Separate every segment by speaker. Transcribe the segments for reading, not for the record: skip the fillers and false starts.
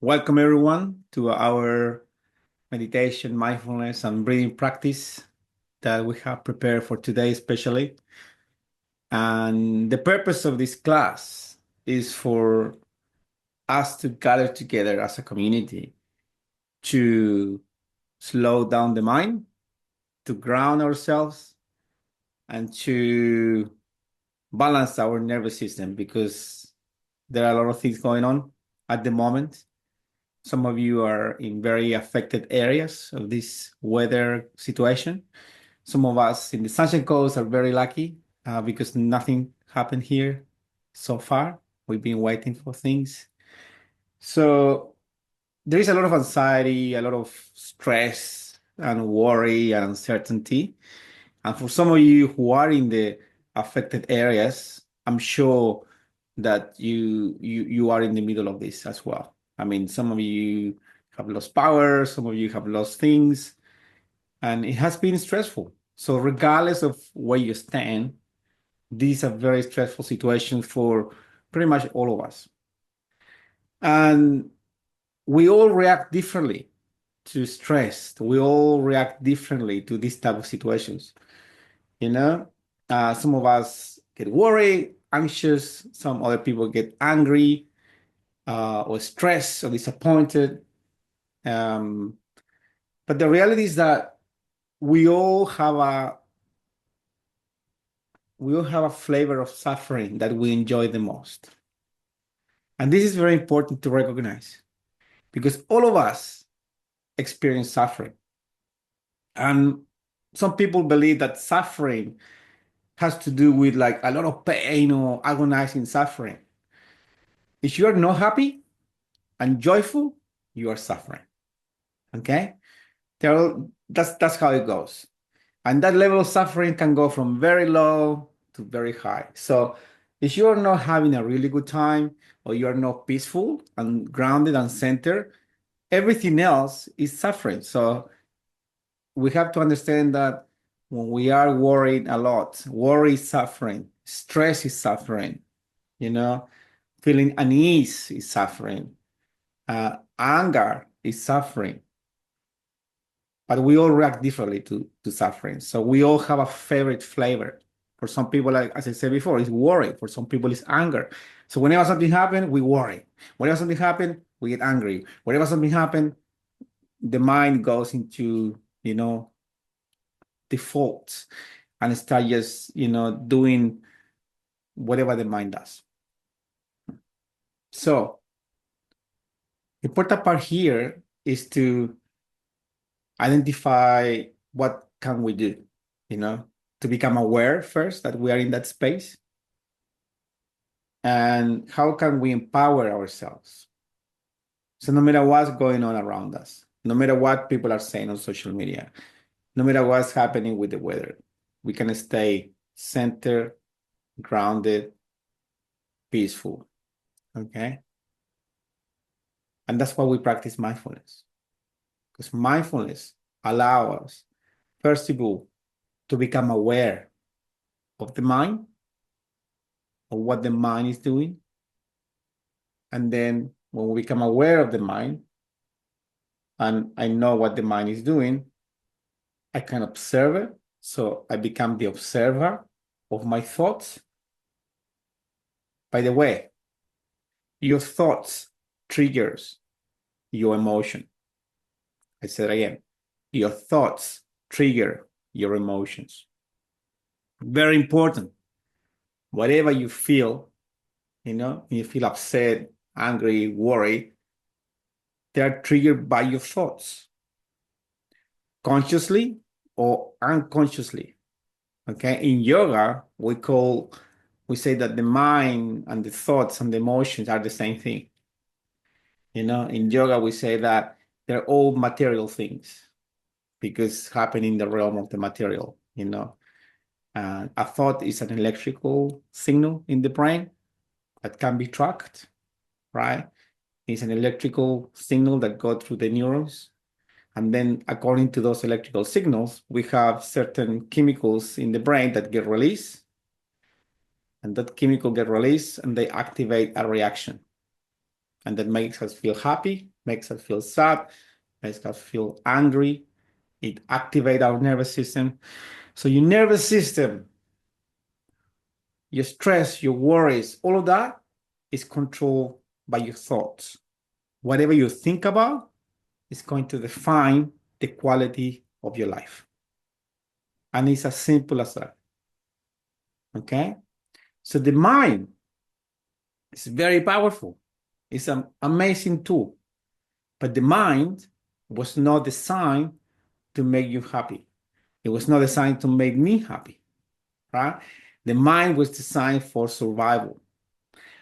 Speaker 1: Welcome everyone to our meditation, mindfulness, and breathing practice that we have prepared for today especially. And the purpose of this class is for us to gather together as a community to slow down the mind, to ground ourselves, and to balance our nervous system because there are a lot of things going on at the moment. Some of you are in very affected areas of this weather situation. Some of us in the Sunshine Coast are very lucky because nothing happened here so far. We've been waiting for things. So there is a lot of anxiety, a lot of stress and worry and uncertainty. And for some of you who are in the affected areas, I'm sure that you are in the middle of this as well. I mean, some of you have lost power, some of you have lost things, and it has been stressful. So regardless of where you stand, these are very stressful situations for pretty much all of us. And we all react differently to stress. We all react differently to these type of situations. You know, some of us get worried, anxious. Some other people get angry or stressed or disappointed. But the reality is that we all have a flavor of suffering that we enjoy the most. And this is very important to recognize because all of us experience suffering. And some people believe that suffering has to do with like a lot of pain or agonizing suffering. If you are not happy and joyful, you are suffering. Okay? That's how it goes. And that level of suffering can go from very low to very high. So if you're not having a really good time or you're not peaceful and grounded and centered, everything else is suffering. So we have to understand that when we are worried a lot, worry is suffering, stress is suffering, feeling unease is suffering, anger is suffering. But we all react differently to suffering. So we all have a favorite flavor. For some people, like as I said before, it's worry. For some people, it's anger. So whenever something happens, we worry. Whenever something happens, we get angry. Whenever something happens, the mind goes into, default and start just, doing whatever the mind does. So the important part here is to identify what can we do, to become aware first that we are in that space. And how can we empower ourselves? So no matter what's going on around us, no matter what people are saying on social media, no matter what's happening with the weather, we can stay centered, grounded, peaceful, okay? And that's why we practice mindfulness. Because mindfulness allows us, first of all, to become aware of the mind, of what the mind is doing. And then when we become aware of the mind, and I know what the mind is doing, I can observe it. So I become the observer of my thoughts. By the way, your thoughts triggers your emotion. I said again, your thoughts trigger your emotions. Very important. Whatever you feel, you feel upset, angry, worried, they're triggered by your thoughts, consciously or unconsciously. Okay, in yoga, we say that the mind and the thoughts and the emotions are the same thing. In yoga, we say that they're all material things because happen in the realm of the material. A thought is an electrical signal in the brain that can be tracked, right? It's an electrical signal that goes through the neurons. And then according to those electrical signals, we have certain chemicals in the brain that get released. And that chemical get released and they activate a reaction. And that makes us feel happy makes us feel sad, makes us feel angry. It activates our nervous system. So your nervous system, your stress, your worries, all of that is controlled by your thoughts. Whatever you think about is going to define the quality of your life. And it's as simple as that. Okay? So the mind is very powerful. It's an amazing tool. But the mind was not designed to make you happy. It was not designed to make me happy, right? The mind was designed for survival.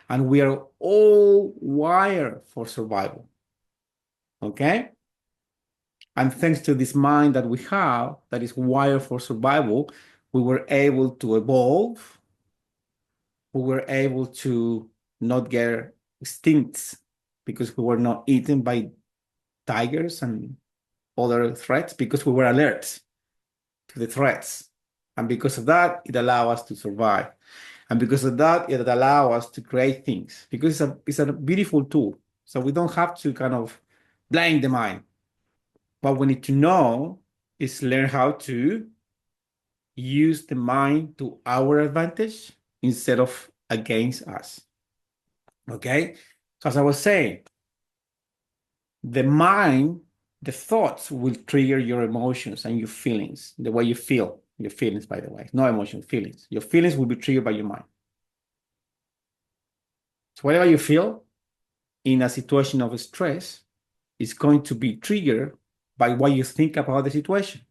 Speaker 1: And we are all wired for survival. Okay? And thanks to this mind that we have, that is wired for survival, we were able to evolve. We were able to not get extinct because we were not eaten by tigers and other threats, because we were alert to the threats. And because of that, it allowed us to survive. And because of that, it allowed us to create things, because it's a beautiful tool. So we don't have to kind of blame the mind. What we need to know is learn how to use the mind to our advantage instead of against us. Okay? So as I was saying, the mind, the thoughts will trigger your emotions and your feelings, the way you feel. Your feelings, by the way, no emotion, feelings. Your feelings will be triggered by your mind. So whatever you feel in a situation of stress is going to be triggered by what you think about the situation.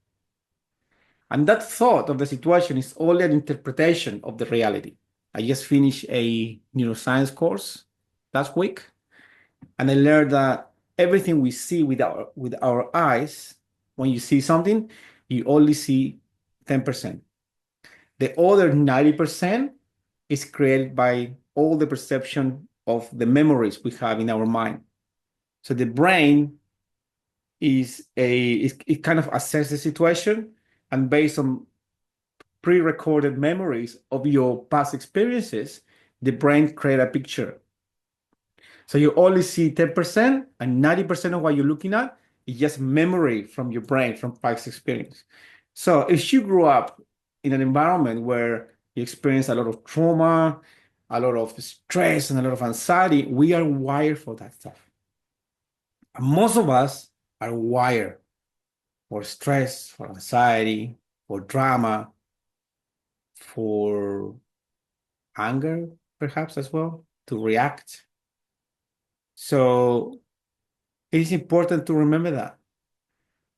Speaker 1: And that thought of the situation is only an interpretation of the reality. I just finished a neuroscience course last week, and I learned that everything we see with our eyes, when you see something, you only see 10%. The other 90% is created by all the perception of the memories we have in our mind. So the brain it kind of assesses the situation, and based on pre-recorded memories of your past experiences, the brain create a picture. So you only see 10%, and 90% of what you're looking at is just memory from your brain from past experience. So if you grew up in an environment where you experience a lot of trauma, a lot of stress, and a lot of anxiety, we are wired for that stuff. And most of us are wired for stress, for anxiety, for drama, for anger, perhaps as well, to react. So it is important to remember that,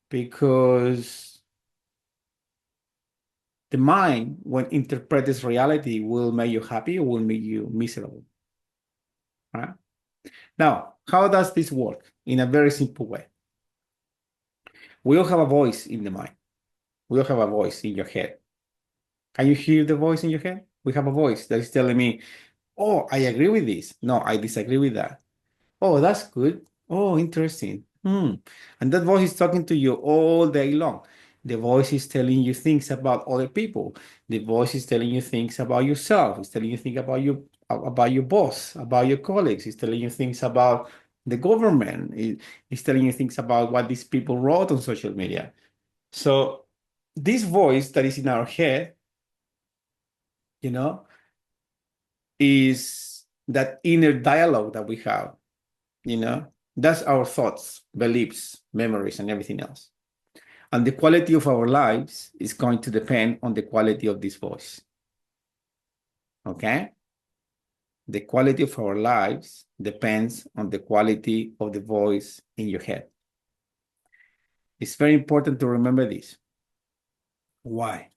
Speaker 1: because the mind, when interprets reality, will make you happy or will make you miserable. Right? Now, how does this work? In a very simple way. We all have a voice in the mind. We all have a voice in your head. Can you hear the voice in your head? We have a voice that is telling me, oh, I agree with this. No, I disagree with that. Oh, that's good. Oh, interesting. And that voice is talking to you all day long. The voice is telling you things about other people. The voice is telling you things about yourself. It's telling you things about your boss, about your colleagues. It's telling you things about the government. It's telling you things about what these people wrote on social media. So this voice that is in our head, you know, is that inner dialogue that we have, you know, that's our thoughts, beliefs, memories, and everything else. And the quality of our lives is going to depend on the quality of this voice. Okay? The quality of our lives depends on the quality of the voice in your head. It's very important to remember this. Why?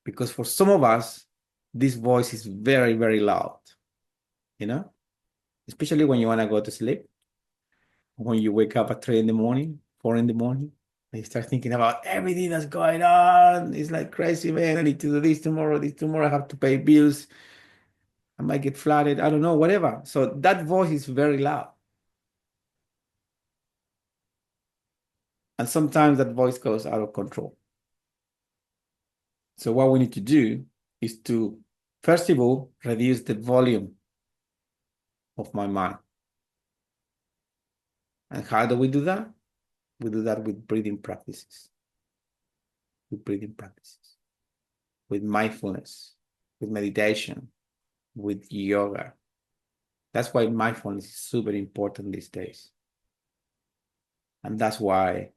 Speaker 1: Because for some of us, this voice is very, very loud, you know, especially when you want to go to sleep, when you wake up at 3 in the morning, 4 in the morning, and you start thinking about everything that's going on. It's like crazy, man. I need to do this tomorrow, I have to pay bills. I might get flooded. I don't know, whatever. So that voice is very loud. And sometimes that voice goes out of control. So what we need to do is to, first of all, reduce the volume of my mind. And how do we do that? We do that with breathing practices, with mindfulness, with meditation, with yoga. That's why mindfulness is super important these days. And that's why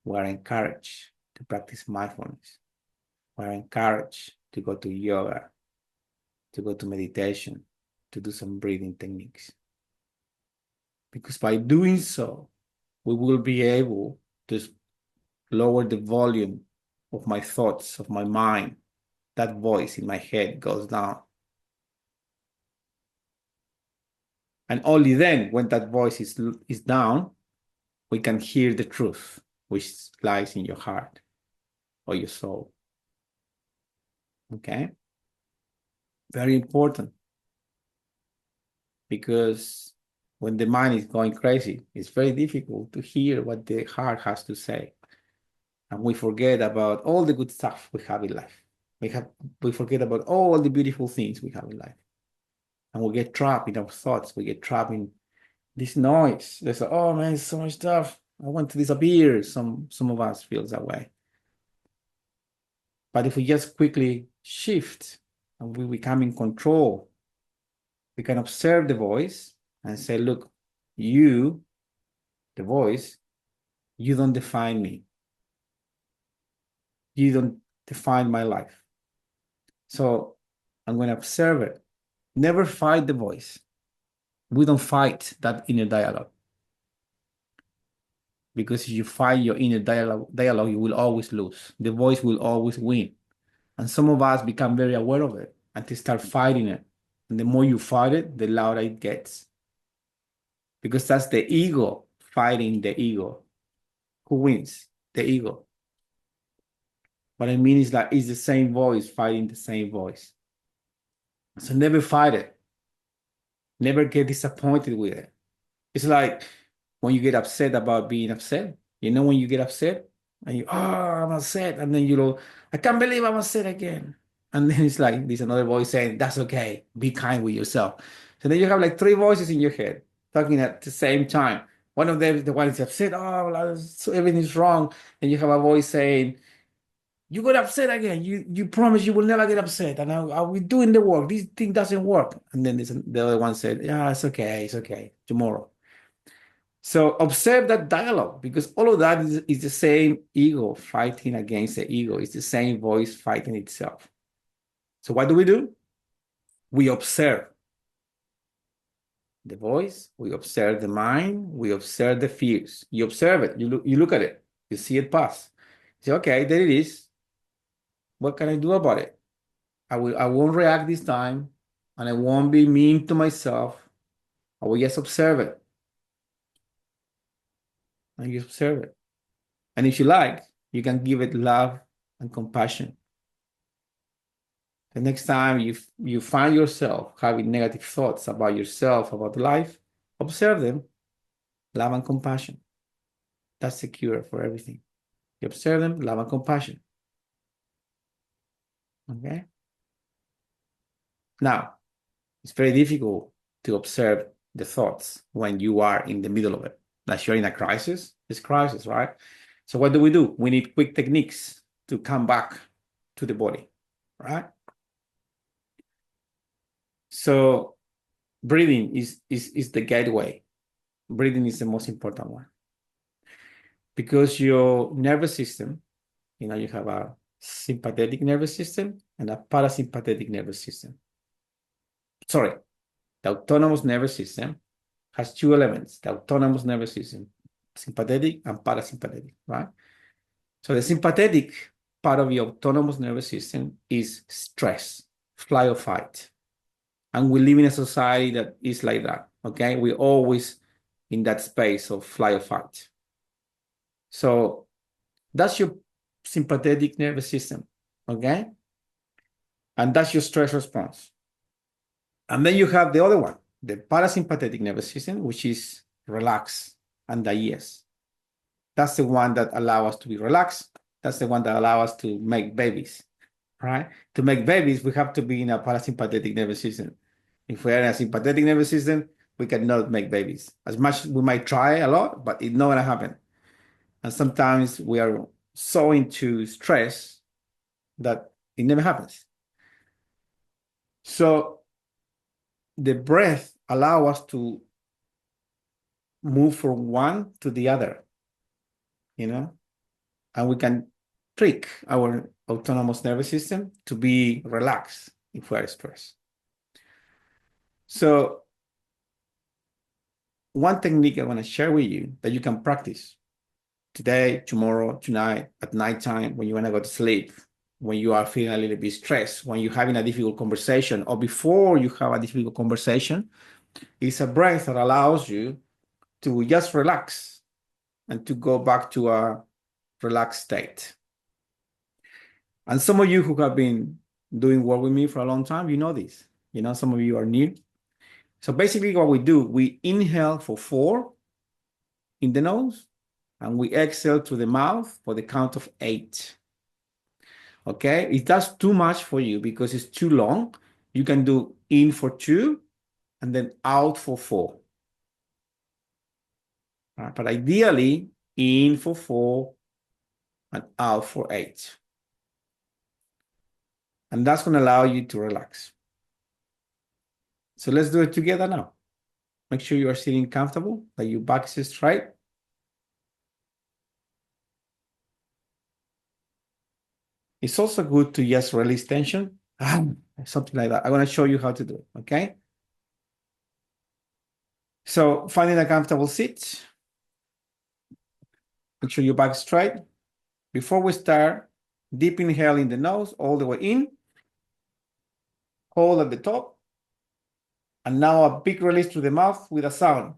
Speaker 1: we're encouraged to practice mindfulness. We're encouraged to go to yoga, to go to meditation, to do some breathing techniques. Because by doing so, we will be able to lower the volume of my thoughts, of my mind. That voice in my head goes down. And only then, when that voice is down, we can hear the truth, which lies in your heart or your soul. Okay? Very important. Because when the mind is going crazy, it's very difficult to hear what the heart has to say. And we forget about all the good stuff we have in life. We forget about all the beautiful things we have in life. And we get trapped in our thoughts. We get trapped in this noise. There's like, oh man, so much stuff. I want to disappear. Some of us feels that way. But if we just quickly shift and we become in control, we can observe the voice and say, look, you, the voice, you don't define me. You don't define my life. So I'm going to observe it. Never fight the voice. We don't fight that inner dialogue. Because if you fight your inner dialogue, you will always lose. The voice will always win. And some of us become very aware of it and they start fighting it. And the more you fight it, the louder it gets. Because that's the ego fighting the ego. Who wins? The ego. What I mean is that it's the same voice fighting the same voice. So never fight it. Never get disappointed with it. It's like when you get upset about being upset. You know when you get upset and you, oh, I'm upset. And then you go, I can't believe I'm upset again. And then it's like there's another voice saying, that's okay. Be kind with yourself. So then you have like three voices in your head talking at the same time. One of them, the one is upset, oh, so everything's wrong. And you have a voice saying, you got upset again. You promise you will never get upset. And are we doing the work? This thing doesn't work. And then the other one said, yeah, it's okay. Tomorrow. So observe that dialogue because all of that is the same ego fighting against the ego. It's the same voice fighting itself. So what do? We observe the voice, we observe the mind, we observe the fears. You observe it, you look at it, you see it pass. You say, okay, there it is. What can I do about it? I won't react this time, and I won't be mean to myself. I will just observe it. And you observe it. And if you like, you can give it love and compassion. The next time you find yourself having negative thoughts about yourself, about life, observe them, love and compassion. That's the cure for everything. You observe them, love and compassion. Okay? Now, it's very difficult to observe the thoughts when you are in the middle of it. Like you're in a crisis, it's crisis, right? So what do? We need quick techniques to come back to the body, right? So breathing is the gateway. Breathing is the most important one. Because your nervous system, you have a sympathetic nervous system and a parasympathetic nervous system. Sorry, the autonomous nervous system has two elements, the autonomous nervous system, sympathetic and parasympathetic, right? So the sympathetic part of your autonomous nervous system is stress, fly or fight. And we live in a society that is like that, okay? We're always in that space of fly or fight. So that's your sympathetic nervous system, okay? And that's your stress response. And then you have the other one, the parasympathetic nervous system, which is relax and digest. That's the one that allows us to be relaxed. That's the one that allows us to make babies, right? To make babies, we have to be in a parasympathetic nervous system. If we are in a sympathetic nervous system, we cannot make babies. As much we might try a lot, but it's not gonna happen. And sometimes we are so into stress that it never happens. So the breath allow us to move from one to the other, and we can trick our autonomous nervous system to be relaxed if we are stressed. So one technique I want to share with you that you can practice today, tomorrow, tonight, at nighttime, when you want to go to sleep, when you are feeling a little bit stressed, when you're having a difficult conversation, or before you have a difficult conversation, is a breath that allows you to just relax and to go back to a relaxed state. And some of you who have been doing work with me for a long time, you know this. Some of you are new. So basically what we do, we inhale for 4 in the nose, and we exhale through the mouth for the count of 8. Okay? If that's too much for you because it's too long, you can do in for 2 and then out for 4. Right? But ideally, in for 4 and out for 8. And that's going to allow you to relax. So let's do it together now. Make sure you are sitting comfortable, that your back is straight. It's also good to just release tension, something like that. I'm going to show you how to do it, okay? So finding a comfortable seat. Make sure your back is straight. Before we start, deep inhale in the nose, all the way in. Hold at the top. And now a big release through the mouth with a sound.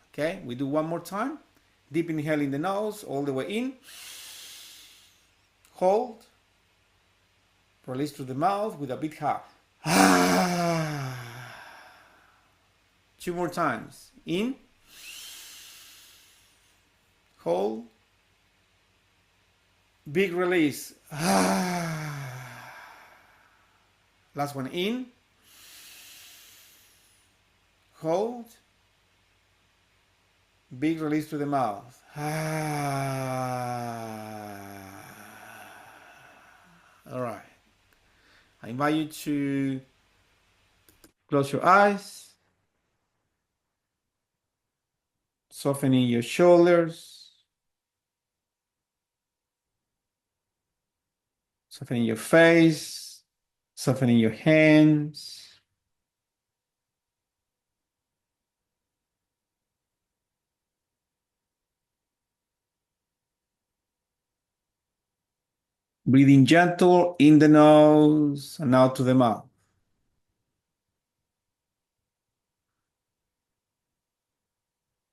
Speaker 1: Okay, we do one more time. Deep inhale in the nose, all the way in. Hold. Release through the mouth with a big ha. 2 more times. In. Hold. Big release. Last one. In. Hold. Big release to the mouth. All right. I invite you to close your eyes, softening your shoulders, softening your face, softening your hands. Breathing gentle in the nose and out to the mouth.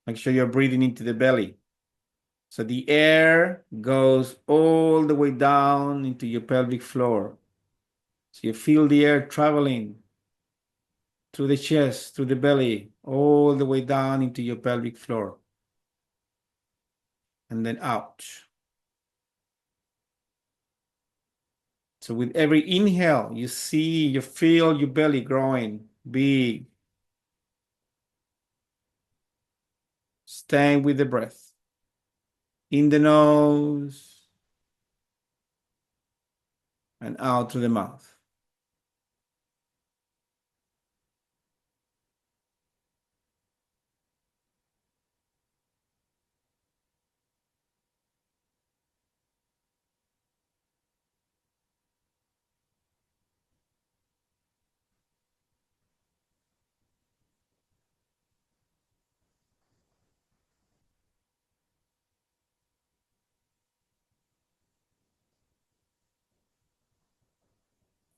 Speaker 1: Make sure you're breathing into the belly. So the air goes all the way down into your pelvic floor. So you feel the air traveling through the chest, through the belly, all the way down into your pelvic floor. And then out. So with every inhale, you feel your belly growing big. Staying with the breath. In the nose and out through the mouth.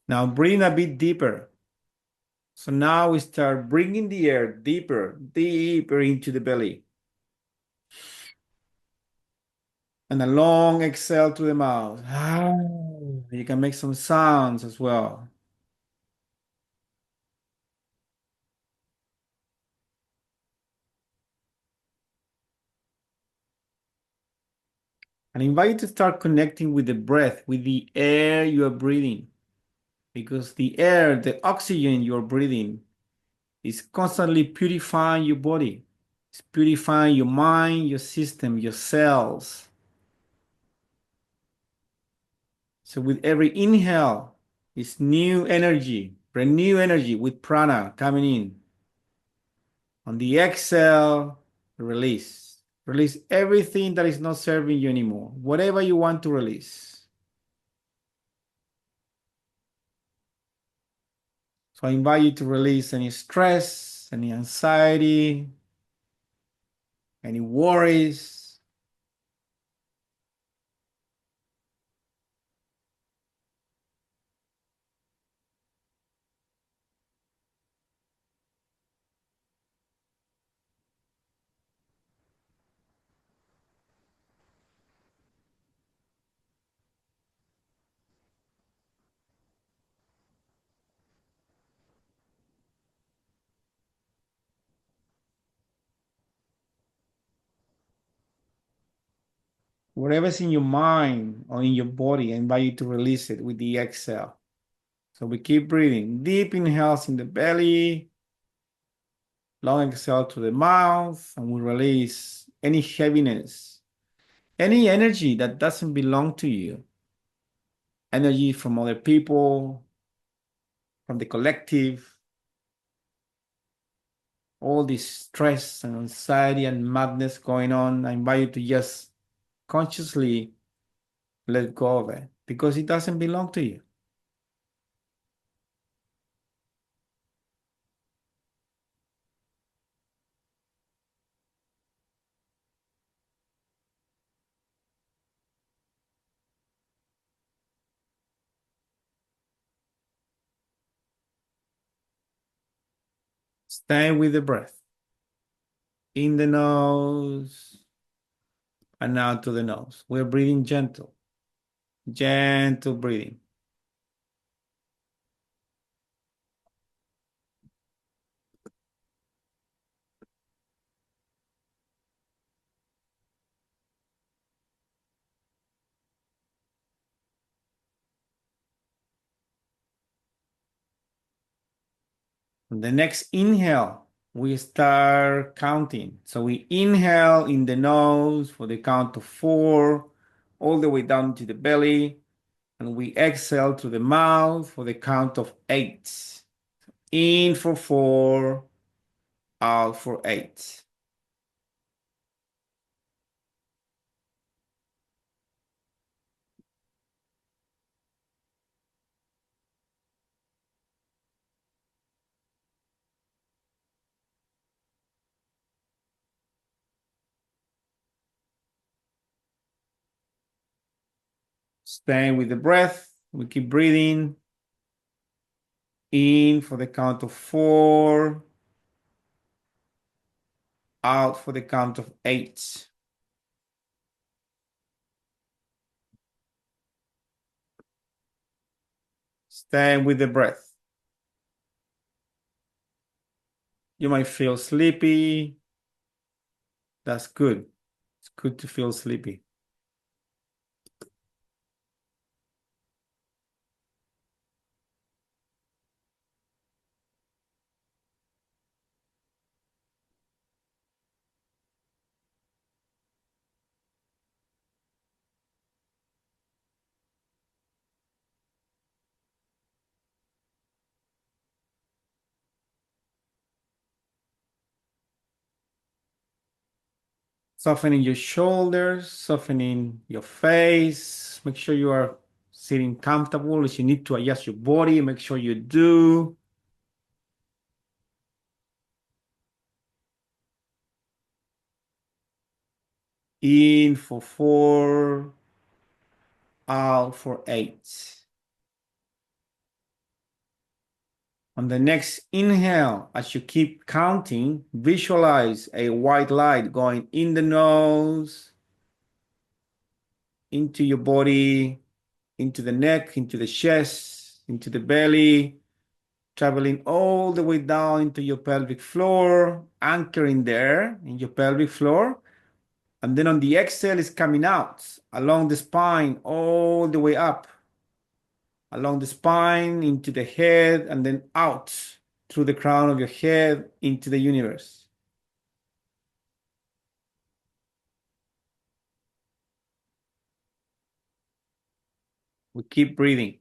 Speaker 1: Now breathe a bit deeper. So now we start bringing the air deeper, deeper into the belly. And a long exhale through the mouth. You can make some sounds as well. And I invite you to start connecting with the breath, with the air you are breathing. because the air, the oxygen you're breathing is constantly purifying your body. It's purifying your mind, your system, your cells. So with every inhale, it's new energy, renew energy with prana coming in. On the exhale, release. Release everything that is not serving you anymore, whatever you want to release. So I invite you to release any stress, any anxiety, any worries. Whatever's in your mind or in your body, I invite you to release it with the exhale. So we keep breathing. Deep inhales in the belly, long exhale to the mouth, and we release any heaviness, any energy that doesn't belong to you, energy from other people, from the collective, all this stress and anxiety and madness going on. I invite you to just consciously let go of it because it doesn't belong to you. Stay with the breath. In the nose and out to the nose. We're breathing gentle, gentle breathing. On the next inhale, we start counting. So we inhale in the nose for the count of 4, all the way down to the belly. And we exhale to the mouth for the count of 8. In for 4, out for 8. Staying with the breath. We keep breathing. In for the count of 4, out for the count of 8. Stay with the breath. You might feel sleepy. That's good. It's good to feel sleepy. Softening your shoulders, softening your face. Make sure you are sitting comfortable. If you need to adjust your body, make sure you do. In for 4, out for 8. On the next inhale, as you keep counting, visualize a white light going in the nose, into your body, into the neck, into the chest, into the belly, traveling all the way down into your pelvic floor, anchoring there in your pelvic floor. And then on the exhale, it's coming out along the spine, all the way up. along the spine, into the head, and then out through the crown of your head into the universe. We keep breathing.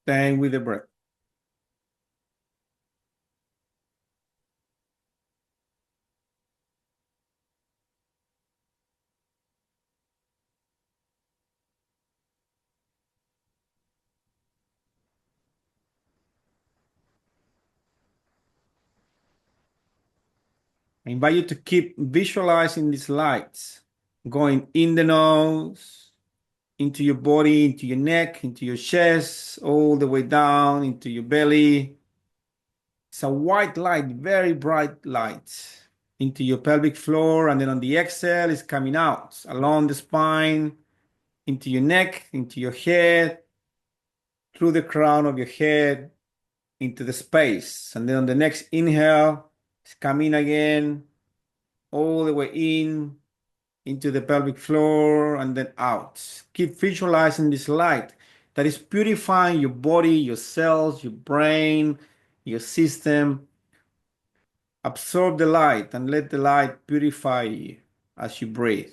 Speaker 1: Staying with the breath. I invite you to keep visualizing these lights going in the nose, into your body, into your neck, into your chest, all the way down into your belly. It's a white light, very bright light, into your pelvic floor. And then on the exhale, it's coming out along the spine, into your neck, into your head, through the crown of your head, into the space. And then on the next inhale, it's coming again, all the way in, into the pelvic floor, and then out. Keep visualizing this light that is purifying your body, your cells, your brain, your system. Absorb the light and let the light purify you as you breathe.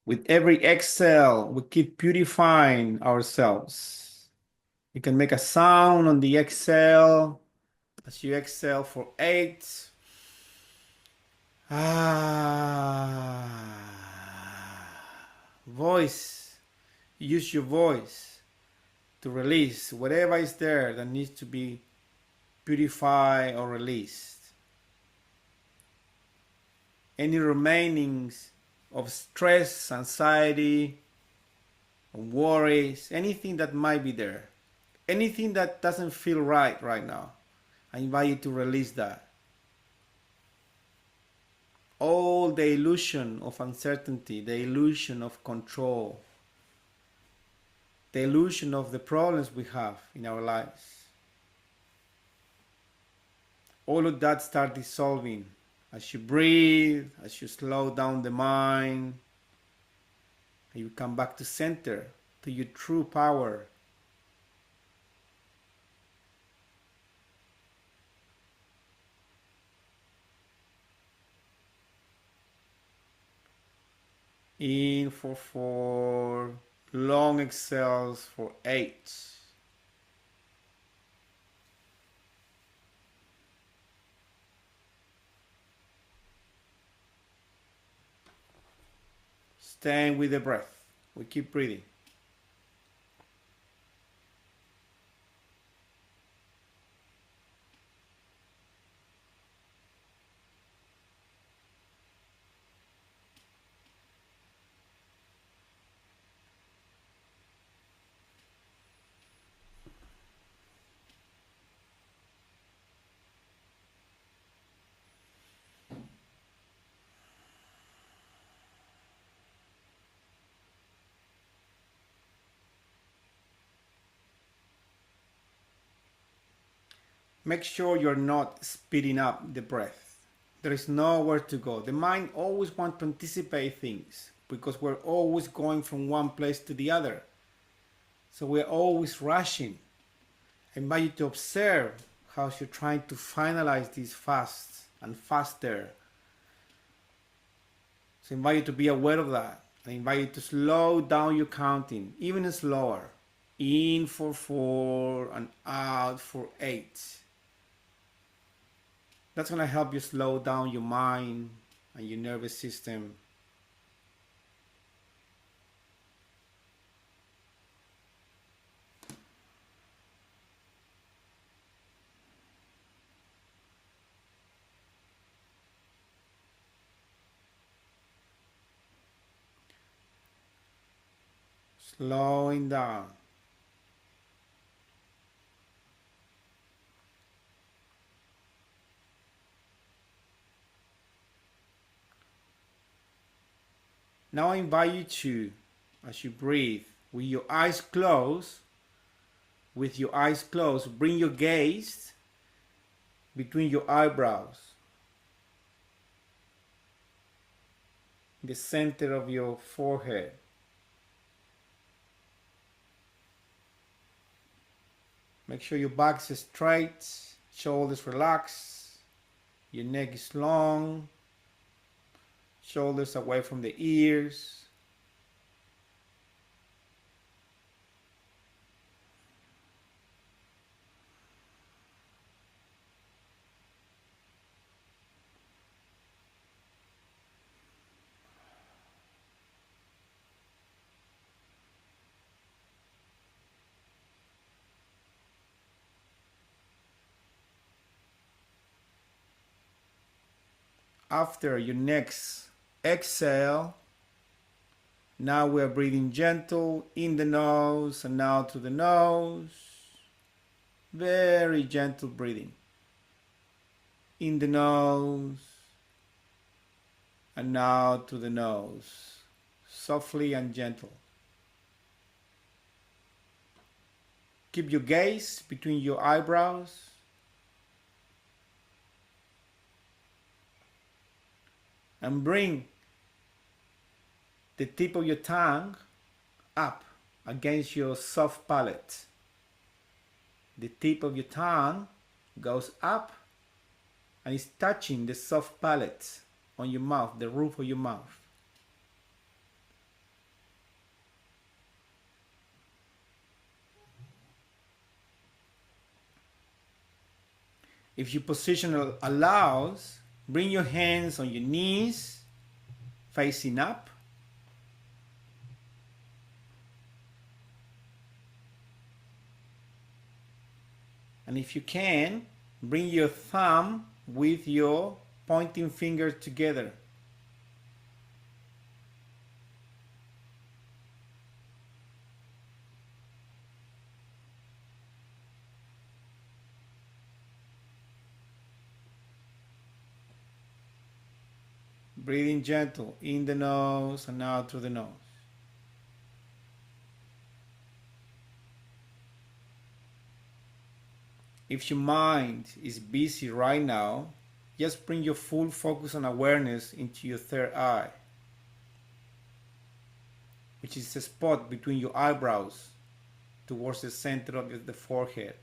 Speaker 1: With every exhale, we keep purifying ourselves. You can make a sound on the exhale as you exhale for 8. Voice. Use your voice to release whatever is there that needs to be purified or released. Any remainings of stress, anxiety, worries, anything that might be there, anything that doesn't feel right now, I invite you to release that. All the illusion of uncertainty, the illusion of control, the illusion of the problems we have in our lives. All of that start dissolving as you breathe, as you slow down the mind, and you come back to center, to your true power. In for 4, long exhales for 8. Staying with the breath. We keep breathing. Make sure you're not speeding up the breath. There is nowhere to go. The mind always wants to anticipate things because we're always going from one place to the other. So we're always rushing. I invite you to observe how you're trying to finalize this fast and faster. So I invite you to be aware of that. I invite you to slow down your counting, even slower. In for 4 and out for 8. That's going to help you slow down your mind and your nervous system. Slowing down. Now I invite you to, as you breathe, with your eyes closed, bring your gaze between your eyebrows, the center of your forehead. Make sure your back is straight, shoulders relaxed, your neck is long, shoulders away from the ears. After your next exhale, now we're breathing gentle in the nose and out to the nose. Very gentle breathing. In the nose and out to the nose. Softly and gentle. Keep your gaze between your eyebrows. And bring the tip of your tongue up against your soft palate. The tip of your tongue goes up and is touching the soft palate on your mouth, the roof of your mouth. If your position allows, bring your hands on your knees, facing up. And if you can, bring your thumb with your pointing finger together. Breathing gentle in the nose and out through the nose. If your mind is busy right now, just bring your full focus and awareness into your third eye, which is the spot between your eyebrows towards the center of the forehead.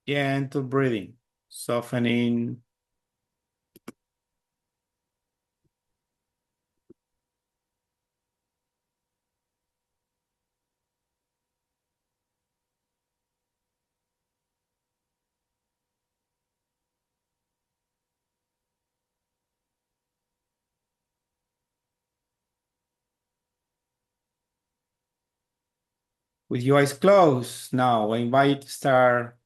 Speaker 1: Gentle breathing, softening. With your eyes closed, now I invite you to start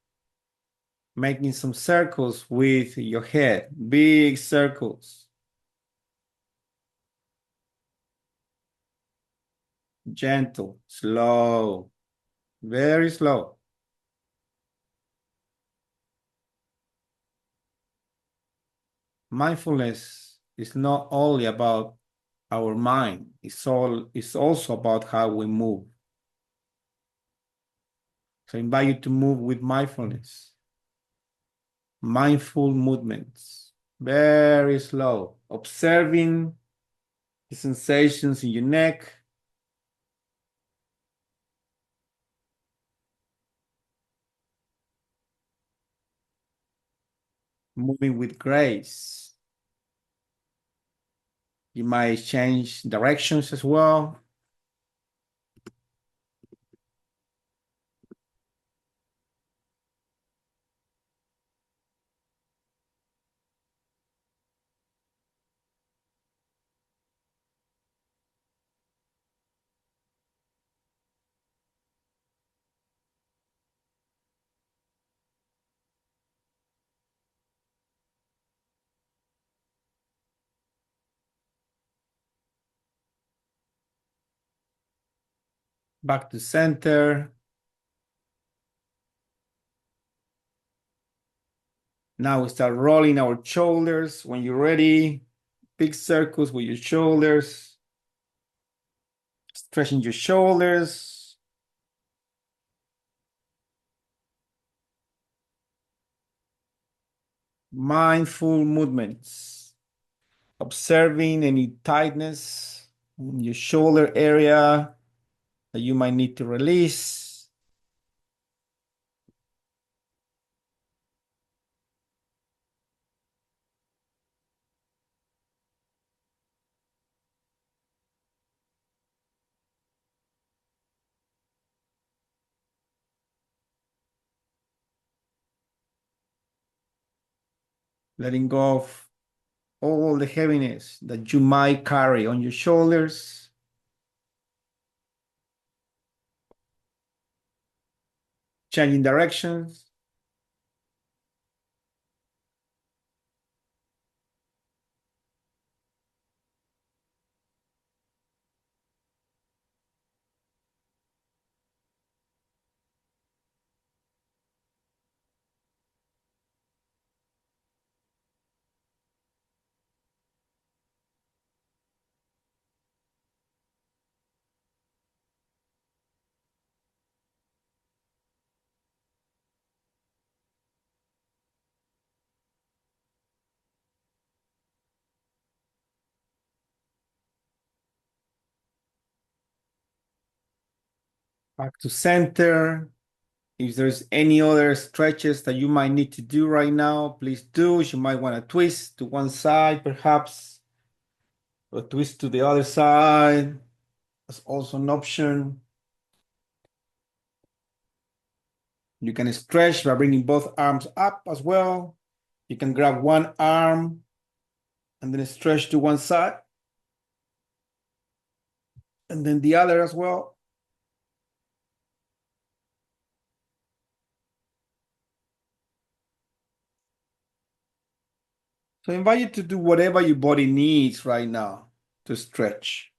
Speaker 1: making some circles with your head, big circles. Gentle, slow, very slow. Mindfulness is not only about our mind, it's also about how we move. So I invite you to move with mindfulness. Mindful movements, very slow, observing the sensations in your neck, moving with grace. You might change directions as well. Back to center. Now we start rolling our shoulders. When you're ready, big circles with your shoulders, stretching your shoulders. Mindful movements, observing any tightness in your shoulder area that you might need to release. Letting go of all the heaviness that you might carry on your shoulders. Changing directions. Back to center. If there's any other stretches that you might need to do right now, please do. You might want to twist to one side, perhaps, or twist to the other side. That's also an option. You can stretch by bringing both arms up as well. You can grab one arm and then stretch to one side, and then the other as well. So I invite you to do whatever your body needs right now to stretch.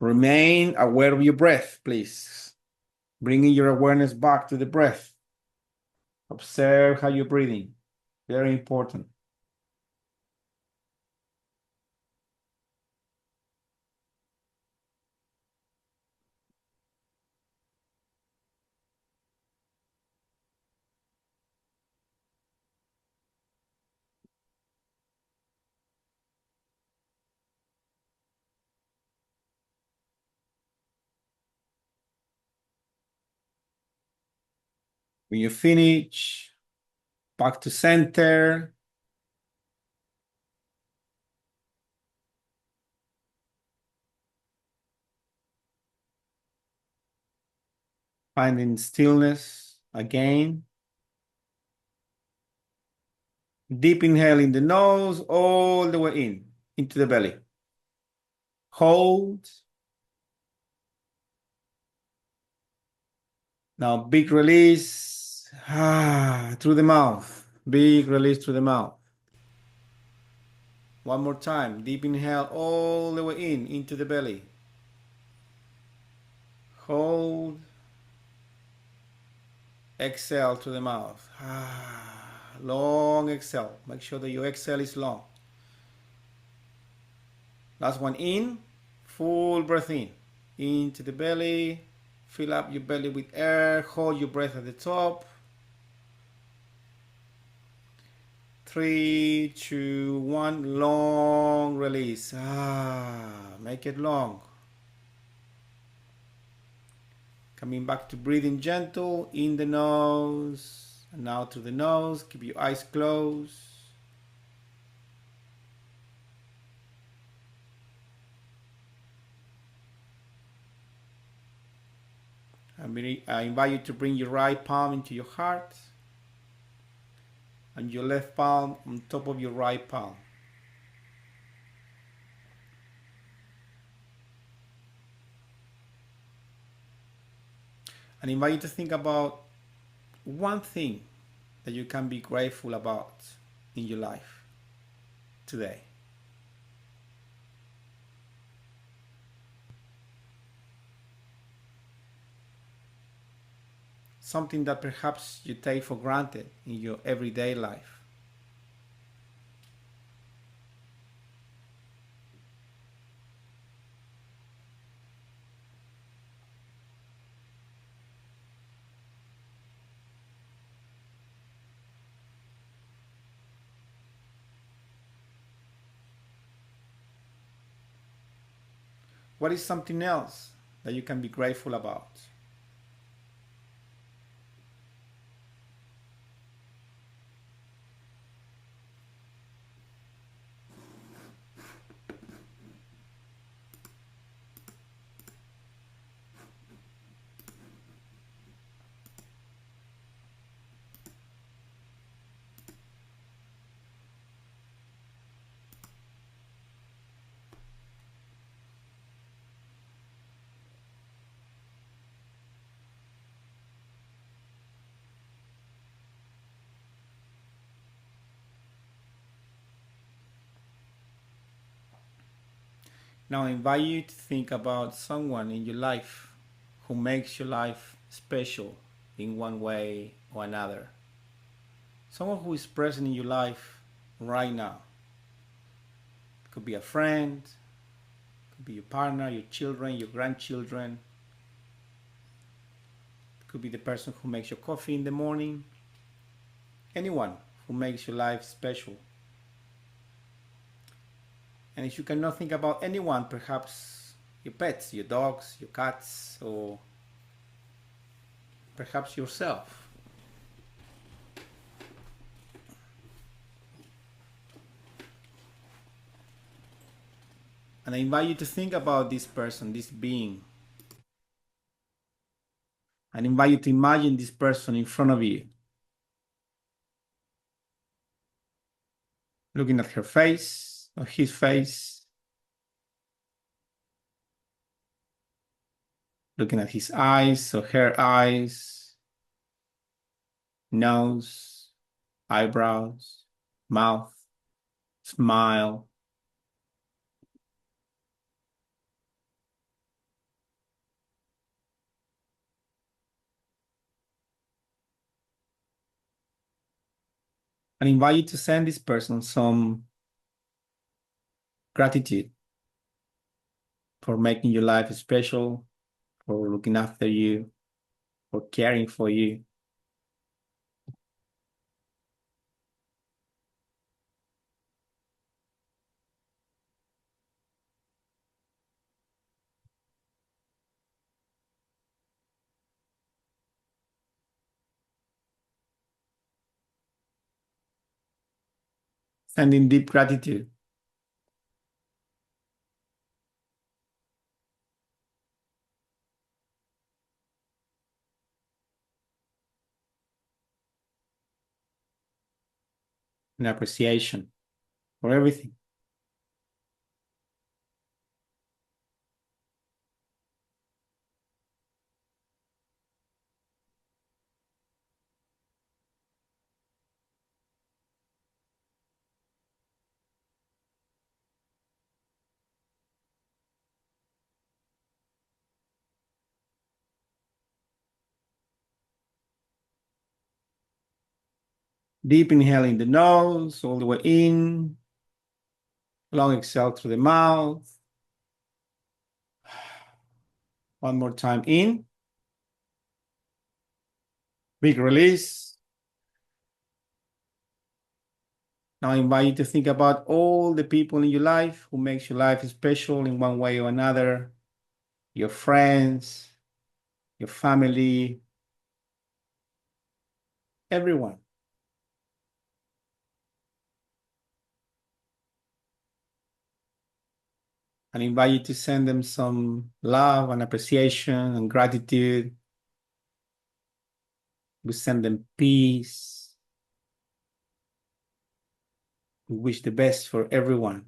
Speaker 1: Remain aware of your breath, please. Bringing your awareness back to the breath. Observe how you're breathing. Very important. When you finish, back to center. Finding stillness again. Deep inhale in the nose, all the way in, into the belly. Hold. Now, big release through the mouth. Big release through the mouth. One more time. Deep inhale all the way into the belly. Hold. Exhale through the mouth. Long exhale. Make sure that your exhale is long. Last one in. Full breath in. Into the belly. Fill up your belly with air. Hold your breath at the top. 3, 2, 1. Long release. Make it long. Coming back to breathing gentle in the nose and out through the nose. Keep your eyes closed. I invite you to bring your right palm into your heart and your left palm on top of your right palm. And invite you to think about one thing that you can be grateful about in your life today. Something that perhaps you take for granted in your everyday life. What is something else that you can be grateful about? Now I invite you to think about someone in your life who makes your life special in one way or another. Someone who is present in your life right now. It could be a friend, it could be your partner, your children, your grandchildren. It could be the person who makes your coffee in the morning. Anyone who makes your life special. And if you cannot think about anyone, perhaps your pets, your dogs, your cats, or perhaps yourself. And I invite you to think about this person, this being. I invite you to imagine this person in front of you. Looking at her face or his face. Looking at his eyes or her eyes. Nose, eyebrows, mouth, smile. And invite you to send this person some gratitude for making your life special, for looking after you, for caring for you. Sending deep gratitude. And appreciation for everything. Deep inhale in the nose, all the way in. Long exhale through the mouth. One more time in. Big release. Now I invite you to think about all the people in your life who makes your life special in one way or another. Your friends, your family, everyone. And invite you to send them some love and appreciation and gratitude. We send them peace. We wish the best for everyone.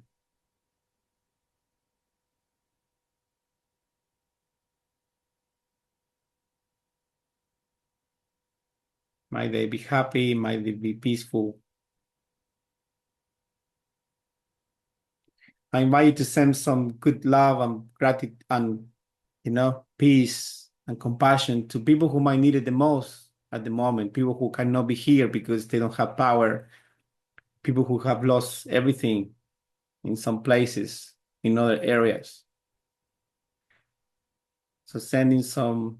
Speaker 1: Might they be happy, might they be peaceful. I invite you to send some good love and gratitude and, peace and compassion to people who might need it the most at the moment, people who cannot be here because they don't have power, people who have lost everything in some places, in other areas. So sending some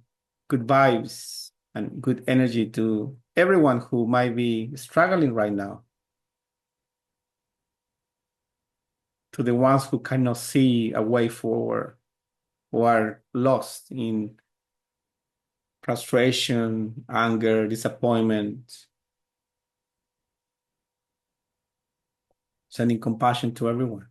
Speaker 1: good vibes and good energy to everyone who might be struggling right now, to the ones who cannot see a way forward, who are lost in frustration, anger, disappointment, sending compassion to everyone.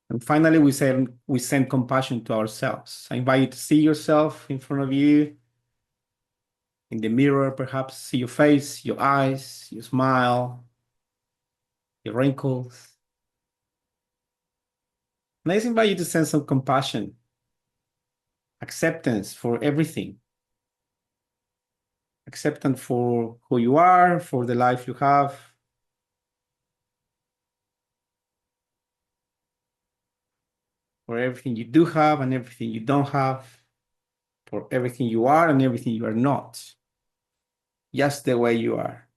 Speaker 1: And finally, we send compassion to ourselves. I invite you to see yourself in front of you, in the mirror, perhaps see your face, your eyes, your smile, your wrinkles. And I just invite you to send some compassion, acceptance for everything, acceptance for who you are, for the life you have, for everything you do have and everything you don't have, for everything you are and everything you are not, just the way you are.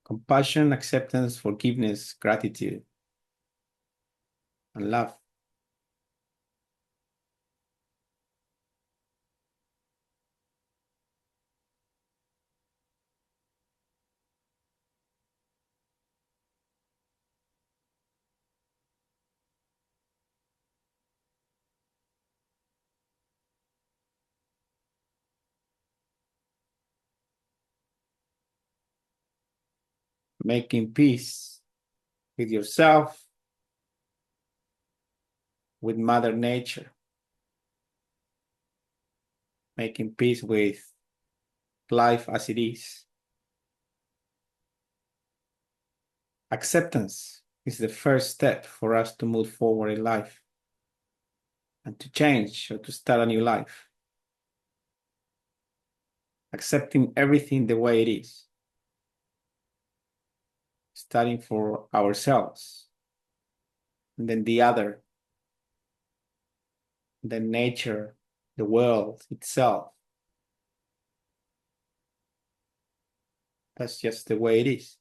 Speaker 1: Compassion, acceptance, forgiveness, gratitude, and love. Making peace with yourself, with Mother Nature, making peace with life as it is. Acceptance is the first step for us to move forward in life and to change or to start a new life. Accepting everything the way it is, starting for ourselves, and then the other, then nature, the world itself. That's just the way it is.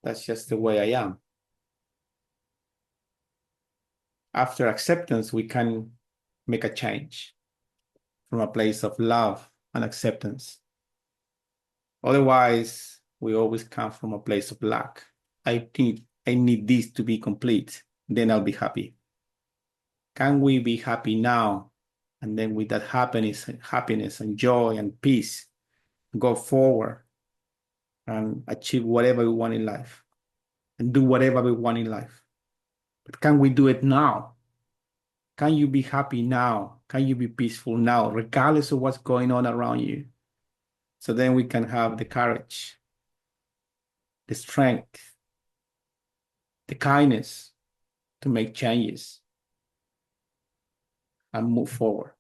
Speaker 1: That's just the way I am. After acceptance, we can make a change from a place of love and acceptance. Otherwise, we always come from a place of lack. I need this to be complete, then I'll be happy. Can we be happy now? And then with that happiness and joy and peace, go forward and achieve whatever we want in life and do whatever we want in life. But can we do it now? Can you be happy now? Can you be peaceful now, regardless of what's going on around you? So then we can have the courage, the strength, the kindness to make changes and move forward.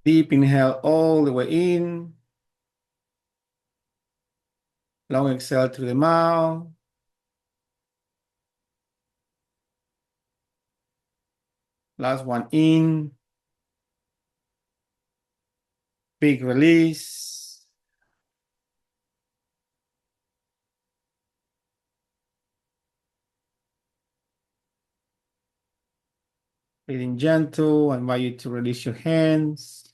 Speaker 1: Deep inhale all the way in. Long exhale through the mouth. Last one in. Big release. Breathing gentle. I invite you to release your hands.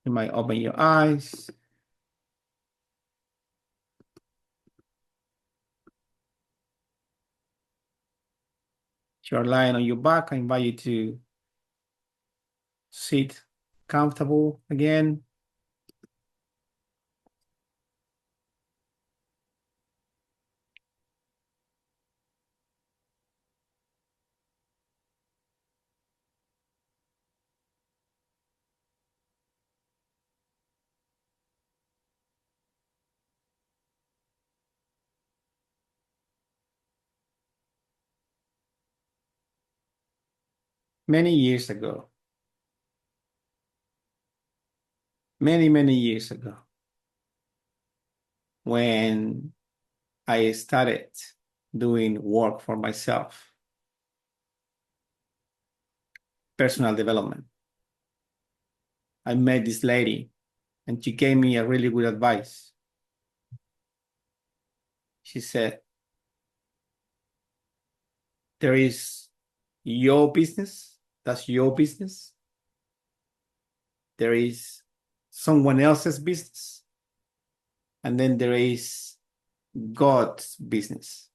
Speaker 1: You might open your eyes. If you're lying on your back, I invite you to sit comfortable again. Many years ago, many years ago, when I started doing work for myself, personal development, I met this lady and she gave me a really good advice. She said, there is your business, that's your business. There is someone else's business. And then there is God's business.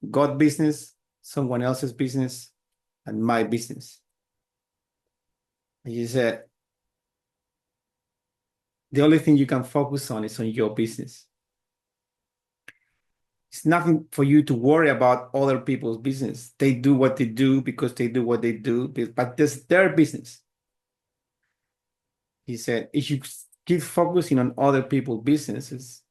Speaker 1: God business, someone else's business, and my business. And she said, the only thing you can focus on is on your business. It's nothing for you to worry about other people's business. They do what they do because they do what they do, but that's their business. He said, if you keep focusing on other people's businesses,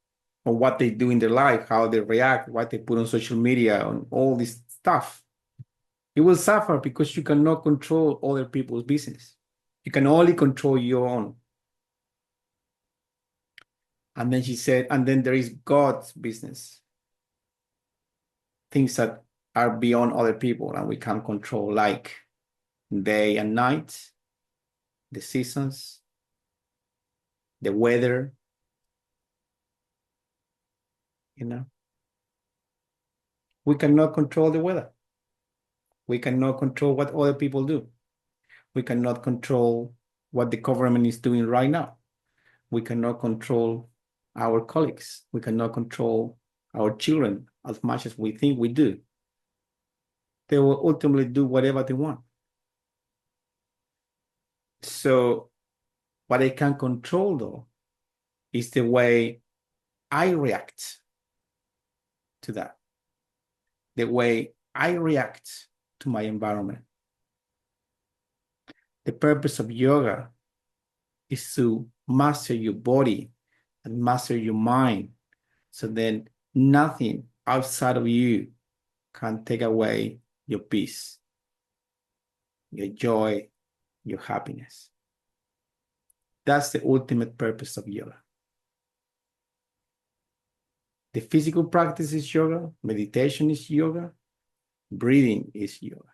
Speaker 1: on what they do in their life, how they react, what they put on social media, on all this stuff, you will suffer because you cannot control other people's business. You can only control your own. And then she said, and then there is God's business. Things that are beyond other people and we can control, like day and night, the seasons, the weather, you know. We cannot control the weather. We cannot control what other people do. We cannot control what the government is doing right now. We cannot control our colleagues. We cannot control our children as much as we think we do. They will ultimately do whatever they want. So what I can control, though, is the way I react to that, the way I react to my environment. The purpose of yoga is to master your body and master your mind, so then nothing outside of you can take away your peace, your joy, your happiness. That's the ultimate purpose of yoga. The physical practice is yoga, meditation is yoga, breathing is yoga.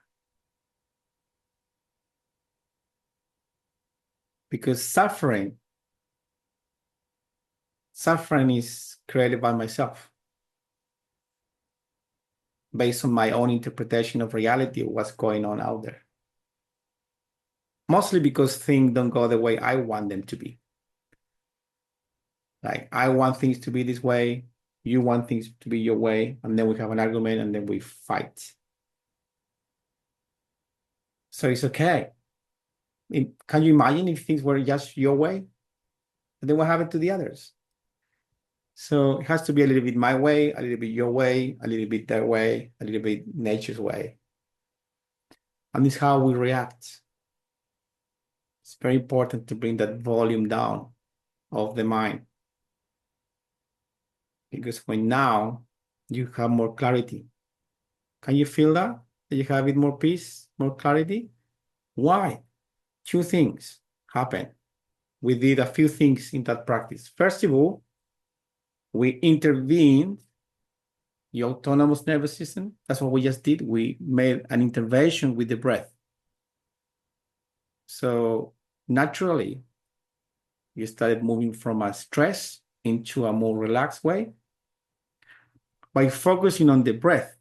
Speaker 1: Because suffering is created by myself, based on my own interpretation of reality, of what's going on out there. Mostly because things don't go the way I want them to be. Like, I want things to be this way, you want things to be your way, and then we have an argument and then we fight. So it's okay. Can you imagine if things were just your way? And then what happened to the others? So it has to be a little bit my way, a little bit your way, a little bit their way, a little bit nature's way. And it's how we react. It's very important to bring that volume down of the mind. Because when now you have more clarity. Can you feel that? You have it more peace, more clarity? Why? Two things happen. We did a few things in that practice. First of all, we intervened the autonomous nervous system. That's what we just did. We made an intervention with the breath. So naturally, you started moving from a stress into a more relaxed way by focusing on the breath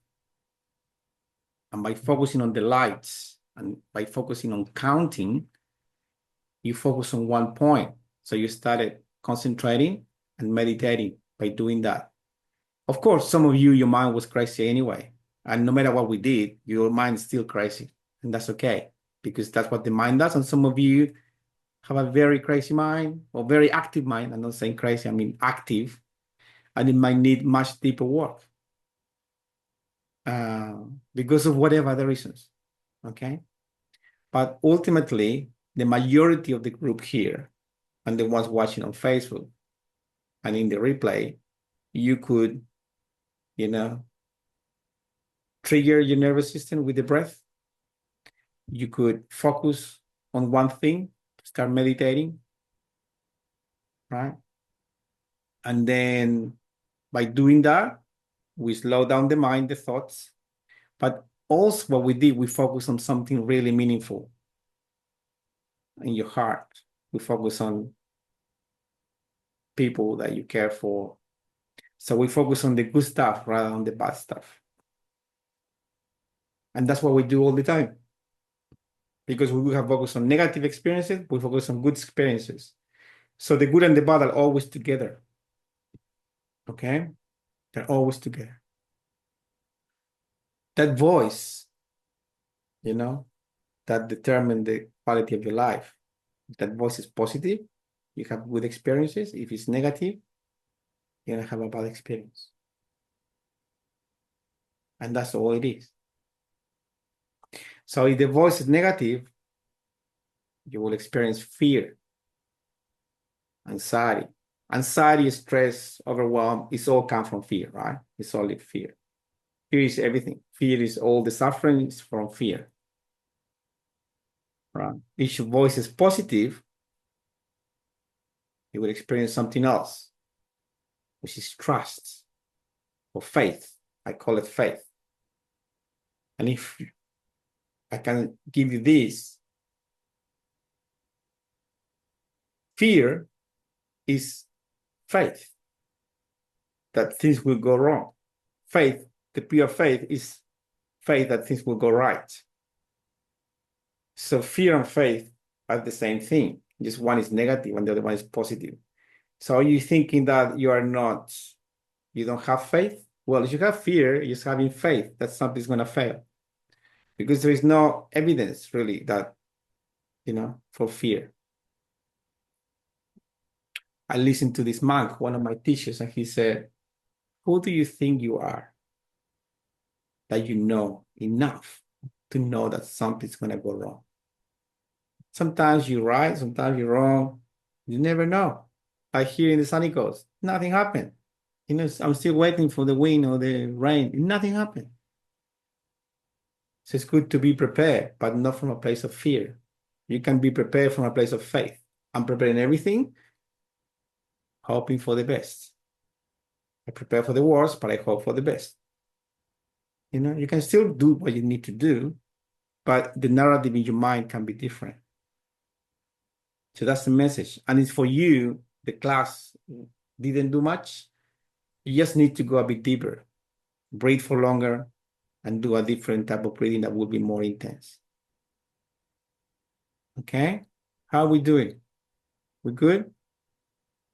Speaker 1: and by focusing on the lights and by focusing on counting. You focus on one point. So you started concentrating and meditating by doing that. Of course, some of you, your mind was crazy anyway. And no matter what we did, your mind is still crazy. And that's okay, because that's what the mind does. And some of you have a very crazy mind or very active mind. I'm not saying crazy, I mean active. And it might need much deeper work because of whatever the reasons. Okay. But ultimately, the majority of the group here and the ones watching on Facebook and in the replay, you could, trigger your nervous system with the breath. You could focus on one thing, start meditating, right? And then by doing that, we slow down the mind, the thoughts. But also what we did, we focus on something really meaningful in your heart. We focus on people that you care for. So we focus on the good stuff rather than the bad stuff. And that's what we do all the time. Because we have focused on negative experiences, we focus on good experiences. So the good and the bad are always together. Okay? They're always together. That voice, that determines the quality of your life. If that voice is positive, you have good experiences. If it's negative, you're gonna have a bad experience. And that's all it is. So if the voice is negative, you will experience fear, anxiety. Anxiety, stress, overwhelm, it's all come from fear, right? It's only fear. Fear is everything. Fear is all the suffering is from fear. Right? If your voice is positive, you will experience something else, which is trust or faith. I call it faith. And if I can give you this, fear is faith that things will go wrong. Faith, the pure faith, is faith that things will go right. So fear and faith are the same thing. Just one is negative and the other one is positive. So are you thinking that you don't have faith? Well, if you have fear, you're just having faith that something's going to fail. Because there is no evidence really that, for fear. I listened to this monk, one of my teachers, and he said, who do you think you are that you know enough to know that something's going to go wrong? Sometimes you're right, sometimes you're wrong. You never know. Like here in the sunny coast, nothing happened. I'm still waiting for the wind or the rain. Nothing happened. So it's good to be prepared, but not from a place of fear. You can be prepared from a place of faith. I'm preparing everything, hoping for the best. I prepare for the worst, but I hope for the best. You can still do what you need to do, but the narrative in your mind can be different. So that's the message. And it's for you, the class didn't do much. You just need to go a bit deeper, breathe for longer, and do a different type of breathing that will be more intense. Okay? How are we doing? We good?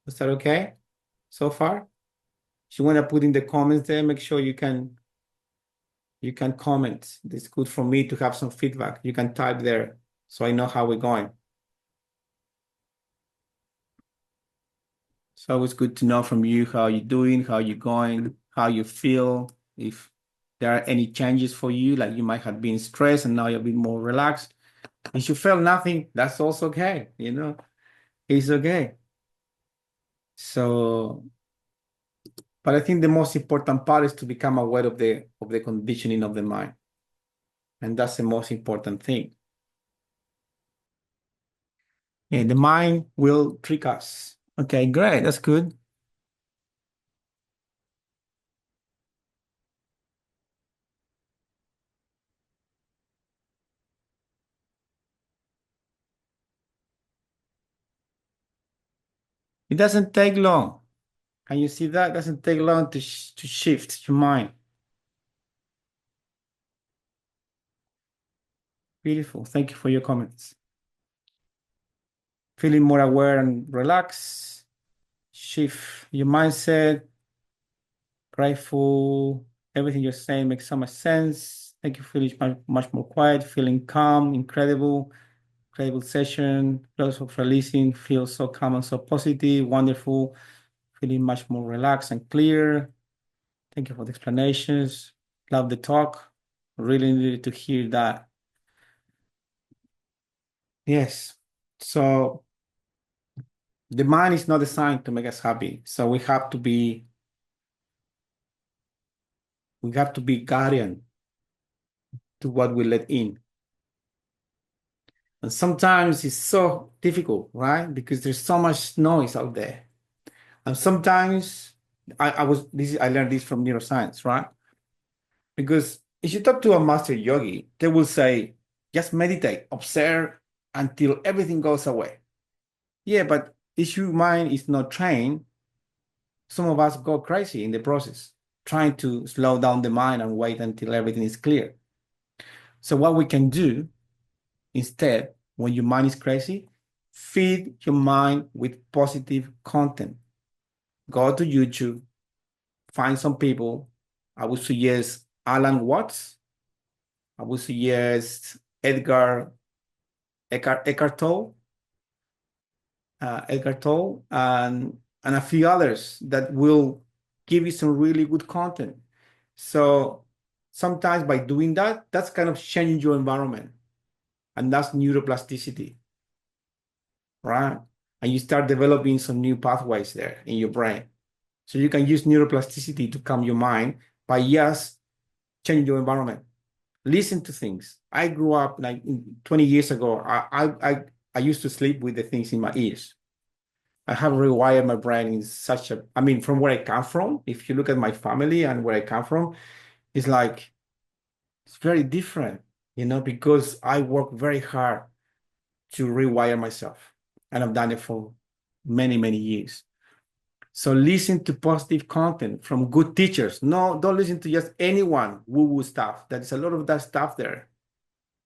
Speaker 1: Is that okay so far? If you want to put in the comments there, make sure you can comment. It's good for me to have some feedback. You can type there so I know how we're going. It's always good to know from you how you're doing, how you're going, how you feel. If there are any changes for you, like you might have been stressed and now you're a bit more relaxed. If you feel nothing, that's also okay. It's okay. So But I think the most important part is to become aware of the conditioning of the mind. And that's the most important thing. Yeah, the mind will trick us. Okay, great. That's good. It doesn't take long. Can you see that? It doesn't take long to shift your mind. Beautiful. Thank you for your comments. Feeling more aware and relaxed. Shift your mindset. Grateful. Everything you're saying makes so much sense. Thank you. Feeling much more quiet. Feeling calm. Incredible. Incredible session. Lots of releasing. Feel so calm and so positive. Wonderful. Feeling much more relaxed and clear. Thank you for the explanations. Love the talk. Really needed to hear that. Yes. So the mind is not designed to make us happy. So we have to be guardian to what we let in. And sometimes it's so difficult, right? Because there's so much noise out there. And sometimes I learned this from neuroscience, right? Because if you talk to a master yogi, they will say, just meditate, observe until everything goes away. Yeah, but if your mind is not trained, some of us go crazy in the process, trying to slow down the mind and wait until everything is clear. So what we can do instead, when your mind is crazy, feed your mind with positive content. Go to YouTube, find some people. I would suggest Alan Watts. I would suggest Eckhart Tolle, and a few others that will give you some really good content. So sometimes by doing that, that's kind of changing your environment. And that's neuroplasticity, right? And you start developing some new pathways there in your brain. So you can use neuroplasticity to calm your mind by just changing your environment. Listen to things. I grew up like 20 years ago. I used to sleep with the things in my ears. I have rewired my brain in such a, I mean, from where I come from, if you look at my family and where I come from, it's like, it's very different, because I work very hard to rewire myself. And I've done it for many, many years. So listen to positive content from good teachers. No, don't listen to just anyone woo-woo stuff. There's a lot of that stuff there.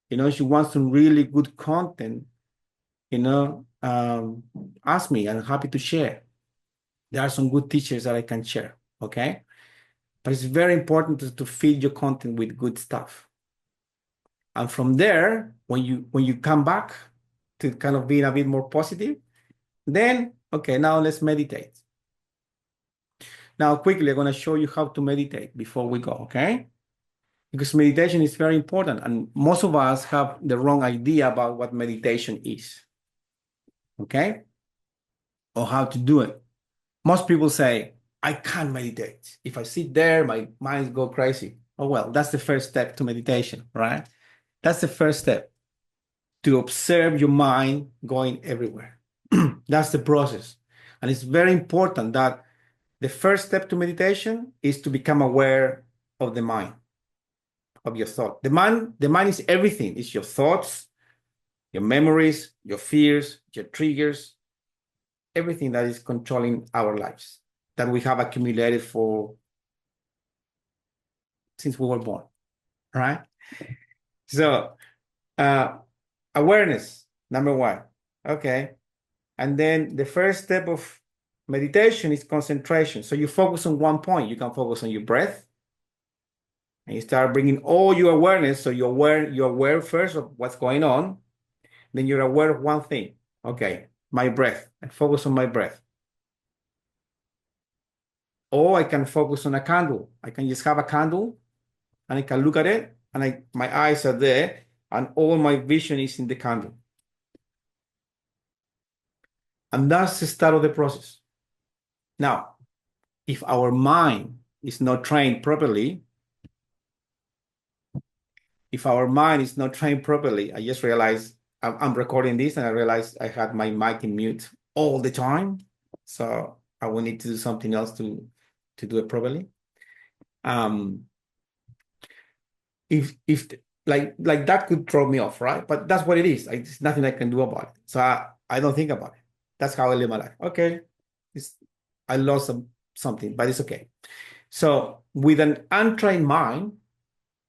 Speaker 1: If you want some really good content, ask me. I'm happy to share. There are some good teachers that I can share, okay? But it's very important to feed your content with good stuff. And from there, when you come back to kind of being a bit more positive, then, okay, now let's meditate. Now, quickly, I'm going to show you how to meditate before we go, okay? Because meditation is very important, and most of us have the wrong idea about what meditation is, okay? Or how to do it. Most people say, I can't meditate. If I sit there, my mind go crazy. Oh, well, that's the first step to meditation, right? That's the first step, to observe your mind going everywhere. That's the process. And it's very important that the first step to meditation is to become aware of the mind, of your thought. The mind is everything. It's your thoughts, your memories, your fears, your triggers, everything that is controlling our lives that we have accumulated since we were born, right? So awareness, number one. Okay. And then the first step of meditation is concentration. So you focus on one point. You can focus on your breath, and you start bringing all your awareness. So you're aware first of what's going on. Then you're aware of one thing. Okay, my breath. I focus on my breath. Or I can focus on a candle. I can just have a candle and I can look at it, and my eyes are there, and all my vision is in the candle. And that's the start of the process. Now, if our mind is not trained properly, I just realized I'm recording this and I realized I had my mic in mute all the time. So I will need to do something else to do it properly. If like that could throw me off, right? But that's what it is. There's nothing I can do about it. So I don't think about it. That's how I live my life. Okay, I lost something, but it's okay. So with an untrained mind,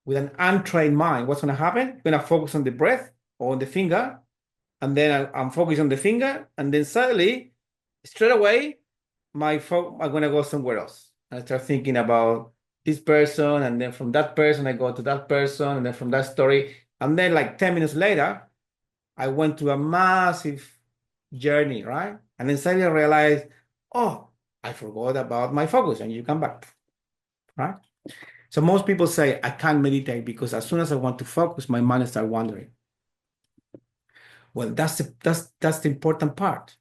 Speaker 1: what's going to happen? I'm going to focus on the breath or on the finger, and then I'm focused on the finger, and then suddenly, straight away, I'm going to go somewhere else. I start thinking about this person, and then from that person, I go to that person, and then from that story. And then like 10 minutes later, I went to a massive journey, right? And then suddenly I realized, oh, I forgot about my focus, and you come back, right? So most people say, I can't meditate because as soon as I want to focus, my mind starts wandering. Well, that's the important part.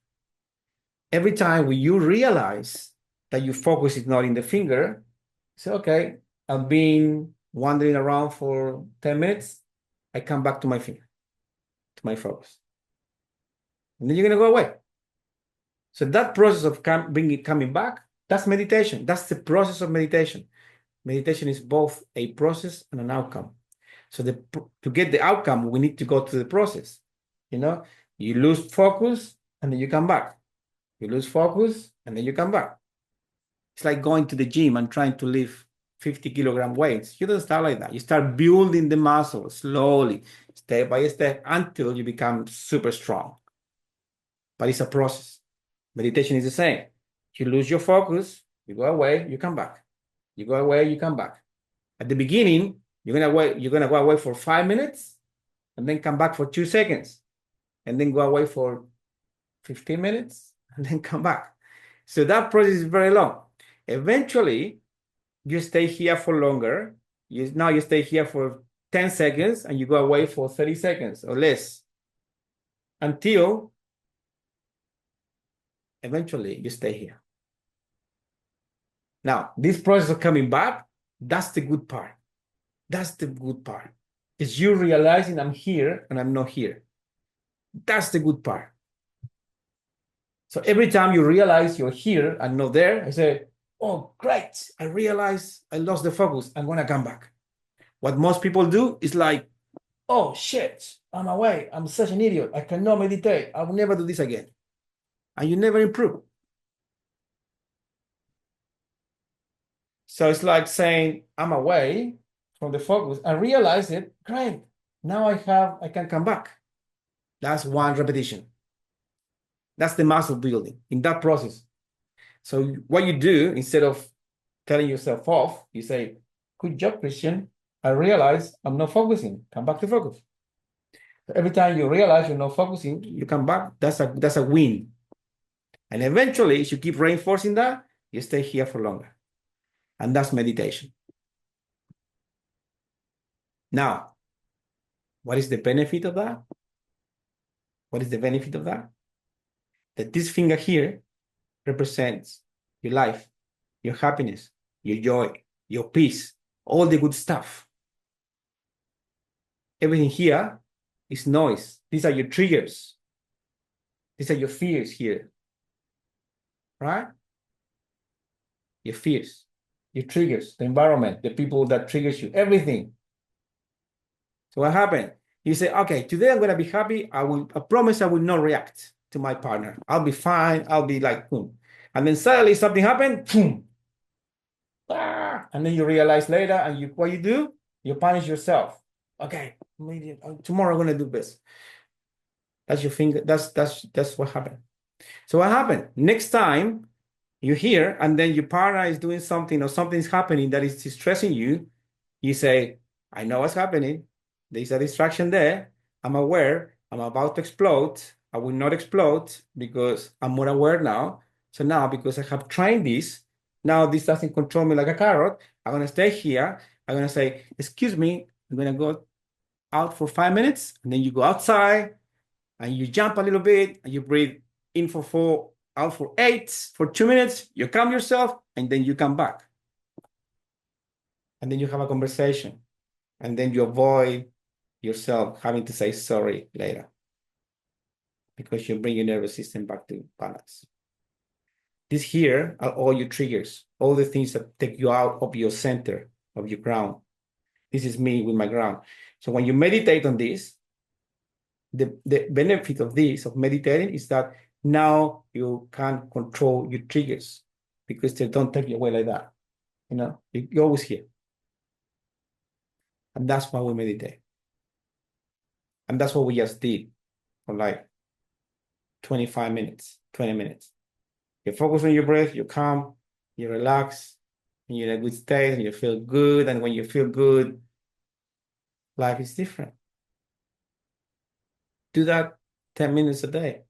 Speaker 1: Every time when you realize that your focus is not in the finger, say, okay, I've been wandering around for 10 minutes. I come back to my finger, to my focus. And then you're going to go away. So that process of coming back, that's meditation. That's the process of meditation. Meditation is both a process and an outcome. So to get the outcome, we need to go through the process. You lose focus and then you come back. You lose focus and then you come back. It's like going to the gym and trying to lift 50-kilogram weights. You don't start like that. You start building the muscle slowly, step by step, until you become super strong. But it's a process. Meditation is the same. You lose your focus, you go away, you come back. You go away, you come back. At the beginning, you're gonna go away for 5 minutes, and then come back for 2 seconds, and then go away for 15 minutes, and then come back. So that process is very long. Eventually, you stay here for longer. Now you stay here for 10 seconds, and you go away for 30 seconds or less, until eventually you stay here. Now, this process of coming back, that's the good part. That's the good part. Is you realizing I'm here and I'm not here. That's the good part. So every time you realize you're here and not there, I say, oh, great. I realize I lost the focus. I'm going to come back. What most people do is like, oh, shit, I'm away. I'm such an idiot. I cannot meditate. I will never do this again. And you never improve. So it's like saying, I'm away from the focus. I realize it. Great. Now I can come back. That's one repetition. That's the muscle building in that process. So what you do, instead of telling yourself off, you say, good job, Christian. I realize I'm not focusing. Come back to focus. So every time you realize you're not focusing, you come back. That's a win. And eventually, if you keep reinforcing that, you stay here for longer. And that's meditation. Now, what is the benefit of that? What is the benefit of that? That this finger here represents your life, your happiness, your joy, your peace, all the good stuff. Everything here is noise. These are your triggers. These are your fears here. Right? Your fears, your triggers, the environment, the people that triggers you, everything. So what happened? You say, okay, today I'm going to be happy. I promise I will not react to my partner. I'll be fine. I'll be like, boom. And then suddenly something happened, boom. And then you realize later, and what you do? You punish yourself. Okay, tomorrow I'm going to do this. That's your finger. That's what happened. So what happened? Next time you hear, and then your partner is doing something or something's happening that is distressing you, you say, I know what's happening. There's a distraction there. I'm aware. I'm about to explode. I will not explode because I'm more aware now. So now, because I have trained this, now this doesn't control me like a carrot. I'm going to stay here. I'm going to say, excuse me, I'm going to go out for 5 minutes. And then you go outside and you jump a little bit and you breathe in for 4, out for 8, for 2 minutes. You calm yourself, and then you come back. And then you have a conversation. And then you avoid yourself having to say sorry later because you bring your nervous system back to balance. These here are all your triggers, all the things that take you out of your center, of your ground. This is me with my ground. So when you meditate on this, the benefit of this, of meditating, is that now you can control your triggers because they don't take you away like that. You're always here. And that's why we meditate. And that's what we just did for like 25 minutes, 20 minutes. You focus on your breath, you calm, you relax, and you're in a good state, and you feel good. And when you feel good, life is different. Do that 10 minutes a day.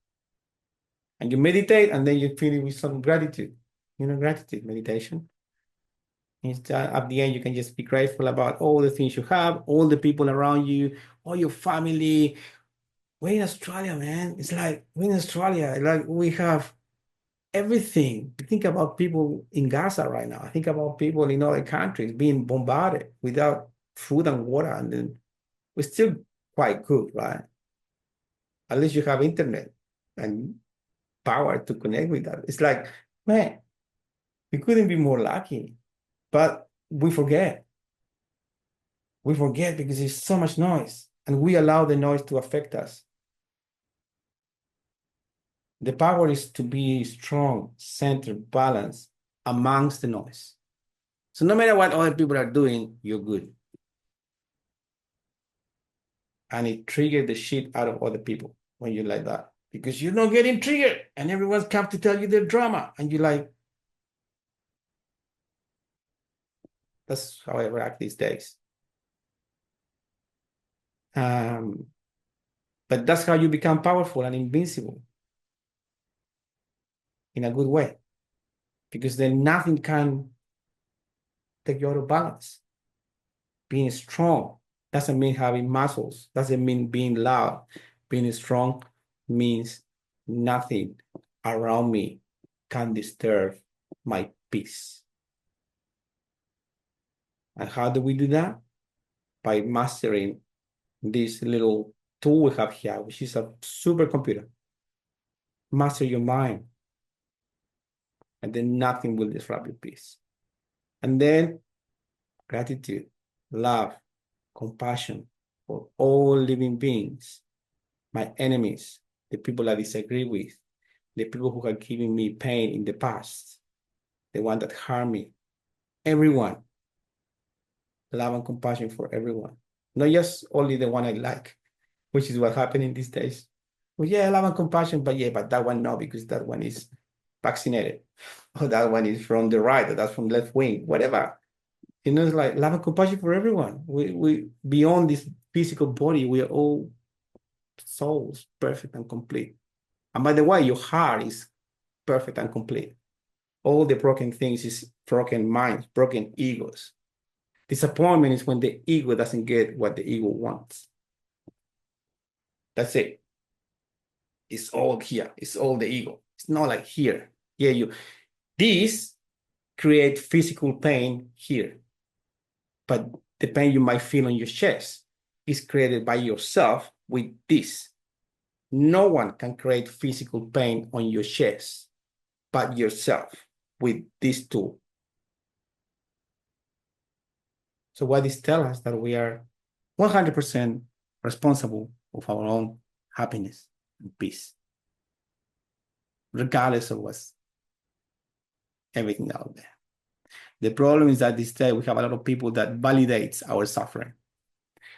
Speaker 1: And you meditate, and then you feel it with some gratitude, gratitude meditation. At the end, you can just be grateful about all the things you have, all the people around you, all your family. We're in Australia, man. It's like we're in Australia. Like we have everything. Think about people in Gaza right now. Think about people in other countries being bombarded without food and water. And then we're still quite good, right? At least you have internet and power to connect with that. It's like, man, we couldn't be more lucky. But we forget. We forget because there's so much noise, and we allow the noise to affect us. The power is to be strong, centered, balanced amongst the noise. So no matter what other people are doing, you're good. And it triggers the shit out of other people when you're like that, because you're not getting triggered and everyone's come to tell you their drama. And you're like, that's how I react these days. But that's how you become powerful and invincible in a good way, because then nothing can take you out of balance. Being strong doesn't mean having muscles, doesn't mean being loud. Being strong means nothing around me can disturb my peace. And how do we do that? By mastering this little tool we have here, which is a supercomputer. Master your mind, and then nothing will disrupt your peace. And then gratitude, love, compassion for all living beings, my enemies, the people I disagree with, the people who have given me pain in the past, the one that harmed me, everyone. Love and compassion for everyone, not just only the one I like, which is what happening these days. Well, yeah, love and compassion, but that one no, because that one is vaccinated, or that one is from the right, or that's from left wing, whatever. It's like love and compassion for everyone. We beyond this physical body, we are all souls, perfect and complete. And by the way, your heart is perfect and complete. All the broken things is broken minds, broken egos. Disappointment is when the ego doesn't get what the ego wants. That's it. It's all here. It's all the ego. It's not like here. Yeah, this create physical pain here. But the pain you might feel on your chest is created by yourself with this. No one can create physical pain on your chest but yourself with this tool. So what this tells us that we are 100% responsible of our own happiness and peace, regardless of what's everything out there. The problem is that this day we have a lot of people that validates our suffering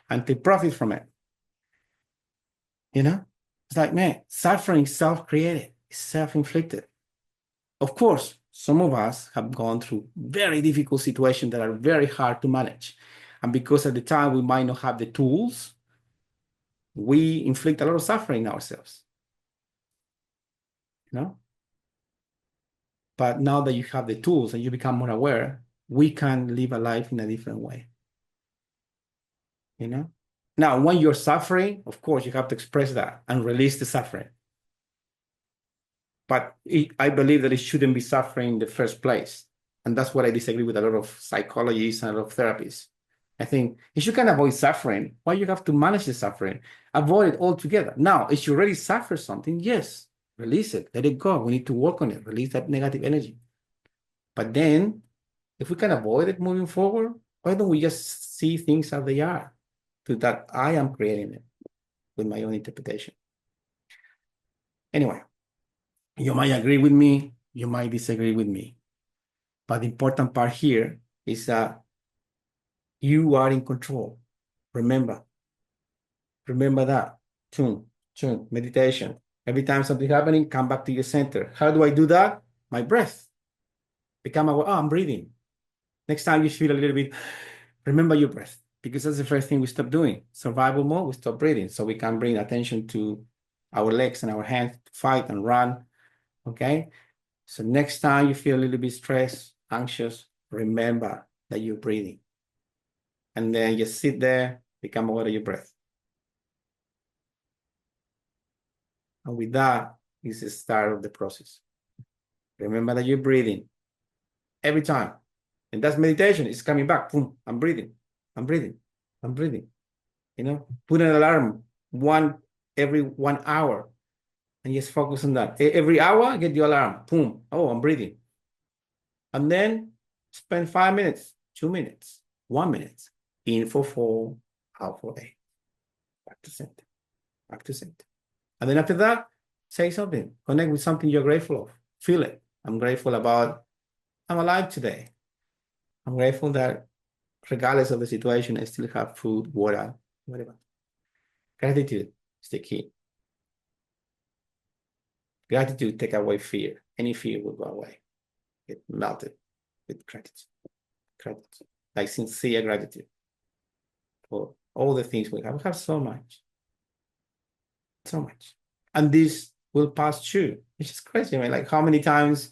Speaker 1: and they profit from it. It's like, man, suffering is self-created, it's self-inflicted. Of course, some of us have gone through very difficult situations that are very hard to manage. And because at the time we might not have the tools, we inflict a lot of suffering ourselves. But now that you have the tools and you become more aware, we can live a life in a different way. Now, when you're suffering, of course, you have to express that and release the suffering. But I believe that it shouldn't be suffering in the first place. And that's what I disagree with a lot of psychologists and a lot of therapists. I think if you can avoid suffering, why you have to manage the suffering? Avoid it altogether. Now, if you already suffer something, yes, release it, let it go. We need to work on it, release that negative energy. But then, if we can avoid it moving forward, why don't we just see things as they are? To that I am creating it with my own interpretation. Anyway, you might agree with me, you might disagree with me. But the important part here is that you are in control. Remember that. Tune, meditation. Every time something happening, come back to your center. How do I do that? My breath. Become aware, oh, I'm breathing. Next time you feel a little bit, remember your breath, because that's the first thing we stop doing. Survival mode, we stop breathing. So we can bring attention to our legs and our hands to fight and run. Okay? So next time you feel a little bit stressed, anxious, remember that you're breathing. And then just sit there, become aware of your breath. And with that is the start of the process. Remember that you're breathing every time. And that's meditation. It's coming back. Boom, I'm breathing. I'm breathing. I'm breathing. You know, put an alarm every 1 hour and just focus on that. Every hour, get the alarm. Boom. Oh, I'm breathing. And then spend 5 minutes, 2 minutes, 1 minute. In for 4, out for 8. Back to center. Back to center. And then after that, say something. Connect with something you're grateful of. Feel it. I'm grateful about I'm alive today. I'm grateful that regardless of the situation, I still have food, water, whatever. Gratitude is the key. Gratitude take away fear. Any fear will go away. Get melted with gratitude. Gratitude. Like sincere gratitude for all the things we have. We have so much. So much. And this will pass through. It's just crazy, man. Like how many times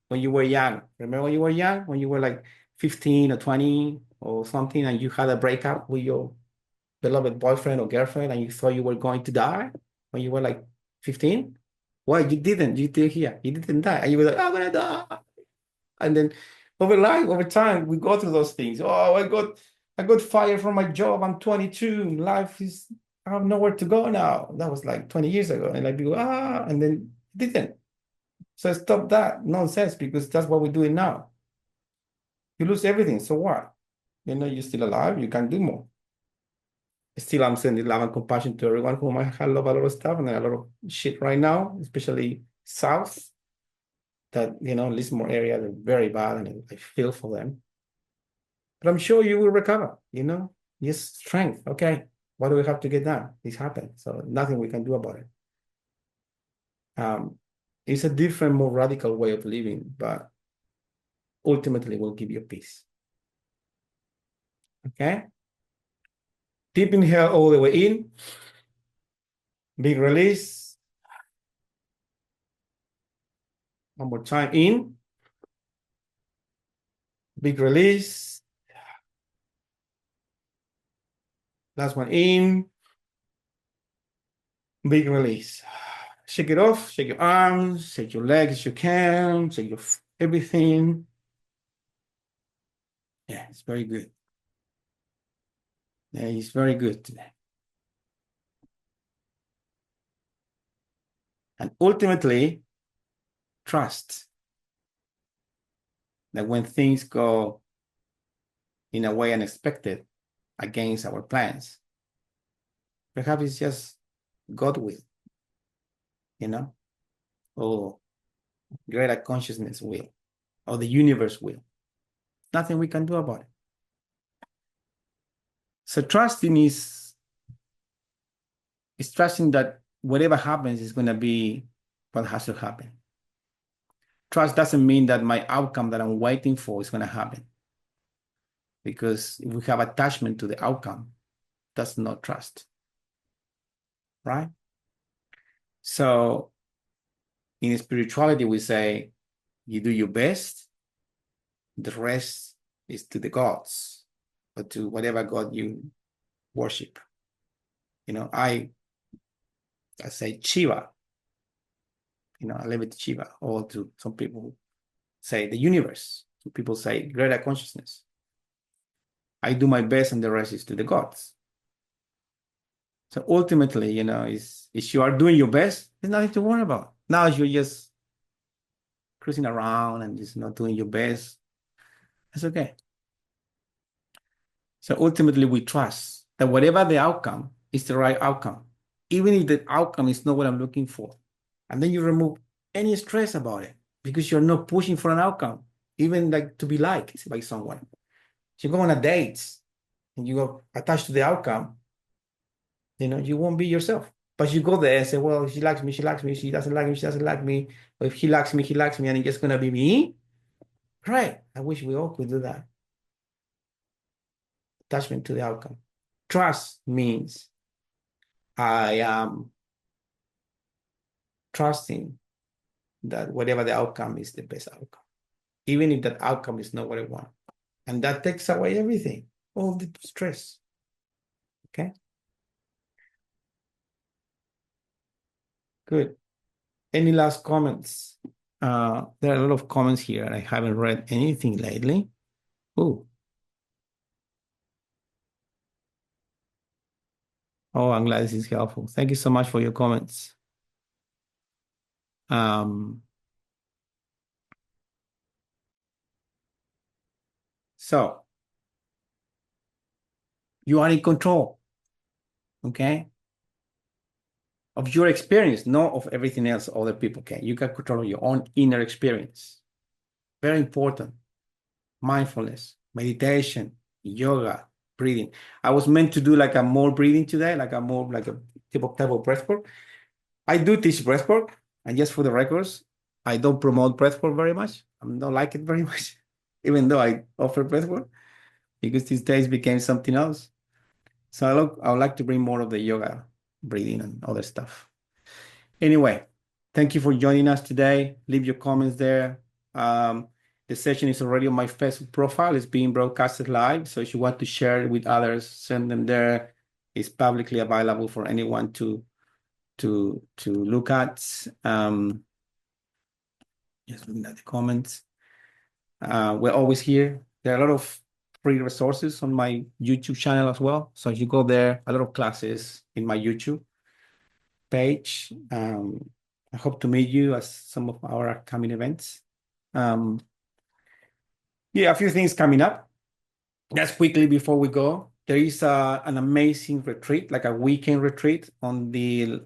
Speaker 1: when you were young, remember when you were young, when you were like 15 or 20 or something, and you had a breakup with your beloved boyfriend or girlfriend, and you thought you were going to die when you were like 15? Why you didn't? You did here. You didn't die. And you were like, I'm gonna die. And then over time, we go through those things. Oh, I got fired from my job. I'm 22. I have nowhere to go now. That was like 20 years ago. And like people, and then it didn't. So stop that nonsense, because that's what we're doing now. You lose everything. So what? You know, you're still alive. You can do more. Still, I'm sending love and compassion to everyone who might have a lot of stuff and a lot of shit right now, especially South, that, you know, Lismore area, they're very bad, and I feel for them. But I'm sure you will recover, you know, just strength. Okay, what do we have to get done? This happened. So nothing we can do about it. It's a different, more radical way of living, but ultimately will give you peace. Okay? Deep inhale all the way in. Big release. One more time in. Big release. Last one in. Big release. Shake it off. Shake your arms. Shake your legs if you can. Shake your everything. Yeah, it's very good. Yeah, it's very good today. And ultimately, trust that when things go in a way unexpected against our plans, perhaps it's just God will, you know, or greater consciousness will, or the universe will. Nothing we can do about it. So trusting is trusting that whatever happens is going to be what has to happen. Trust doesn't mean that my outcome that I'm waiting for is going to happen. Because if we have attachment to the outcome, that's not trust. Right? So in spirituality, we say, you do your best, the rest is to the gods, or to whatever God you worship. You know, I say Shiva, you know, I leave it to Shiva, or to some people say the universe, People say greater consciousness. I do my best and the rest is to the gods. So ultimately, you know, is you are doing your best, there's nothing to worry about. Now you're just cruising around and just not doing your best, it's okay. So ultimately, we trust that whatever the outcome is the right outcome, even if the outcome is not what I'm looking for. And then you remove any stress about it because you're not pushing for an outcome, even like to be liked by someone. You go on a date and you are attached to the outcome, you know, you won't be yourself. But you go there and say, well, she likes me, she likes me, she doesn't like me, she doesn't like me. Or if he likes me, and it's just gonna be me. Great. I wish we all could do that. Attachment to the outcome. Trust means I am trusting that whatever the outcome is the best outcome, even if that outcome is not what I want. And that takes away everything, all the stress. Okay. Good. Any last comments? There are a lot of comments here, and I haven't read anything lately. Oh, I'm glad this is helpful. Thank you so much for your comments. So you are in control, okay, of your experience, not of everything else other people can. You can control your own inner experience. Very important. Mindfulness, meditation, yoga, breathing. I was meant to do like a more breathing today, like a more like a type of breathwork. I do teach breathwork, and just for the records, I don't promote breathwork very much. I don't like it very much, even though I offer breathwork, because these days became something else. So I would like to bring more of the yoga, breathing, and other stuff. Anyway, thank you for joining us today. Leave your comments there. The session is already on my Facebook profile. It's being broadcasted live. So if you want to share it with others, send them there. It's publicly available for anyone to look at. Just looking at the comments. We're always here. There are a lot of free resources on my YouTube channel as well. So if you go there, a lot of classes in my YouTube page. I hope to meet you at some of our upcoming events. Yeah, a few things coming up. Just quickly before we go, there is an amazing retreat, like a weekend retreat on the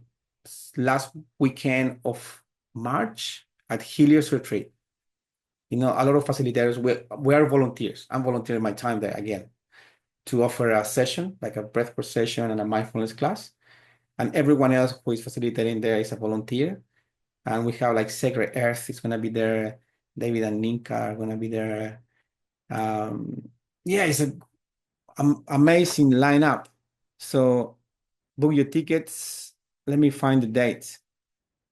Speaker 1: last weekend of March at Helios Retreat. You know, a lot of facilitators, we are volunteers. I'm volunteering my time there again to offer a session, like a breathwork session and a mindfulness class. And everyone else who is facilitating there is a volunteer. And we have like Sacred Earth is going to be there. David and Ninka are going to be there. Yeah, it's an amazing lineup. So book your tickets. Let me find the dates.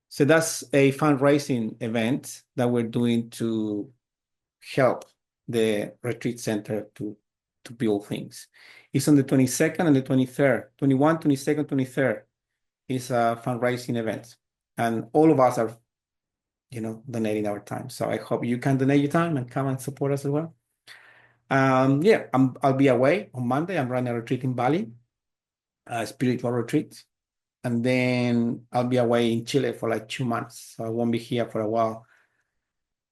Speaker 1: So that's a fundraising event that we're doing to help the retreat center to build things. It's on the 22nd and the 23rd, 21, 22nd, 23rd is a fundraising event. And all of us are, you know, donating our time. So I hope you can donate your time and come and support us as well. Yeah, I'll be away on Monday. I'm running a retreat in Bali, a spiritual retreat. And then I'll be away in Chile for like 2 months. So I won't be here for a while.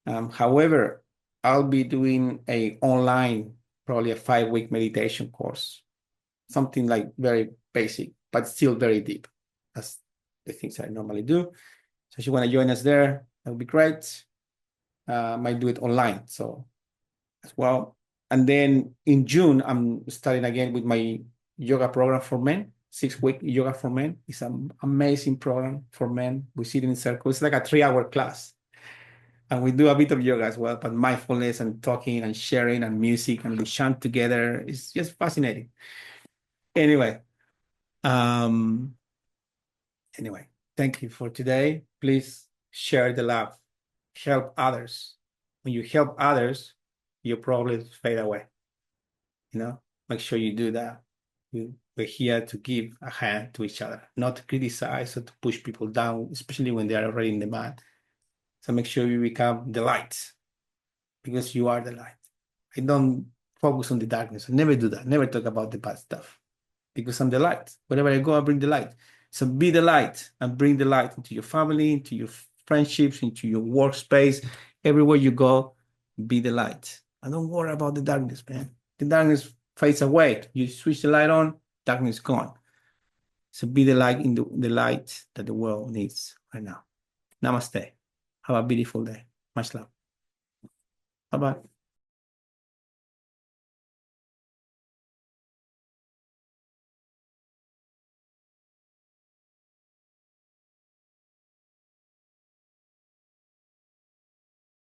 Speaker 1: However, I'll be doing a online, probably a 5-week meditation course, something like very basic, but still very deep. That's the things I normally do. So if you want to join us there, that would be great. Might do it online, so as well. And then in June, I'm starting again with my yoga program for men, 6-week yoga for men. It's an amazing program for men. We sit in circles. It's like a 3-hour class. And we do a bit of yoga as well, but mindfulness and talking and sharing and music and we chant together. It's just fascinating. Anyway, thank you for today. Please share the love, help others. When you help others, your problems fade away. You know, make sure you do that. We're here to give a hand to each other, not to criticize or to push people down, especially when they are already in the mud. So make sure you become the light. because you are the light. I don't focus on the darkness. I never do that. Never talk about the bad stuff because I'm the light. Wherever I go, I bring the light. So be the light and bring the light into your family, into your friendships, into your workspace. Everywhere you go, be the light. And don't worry about the darkness, man. The darkness fades away. You switch the light on, darkness gone. So be the light in the light that the world needs right now. Namaste. Have a beautiful day. Much love. Bye-bye.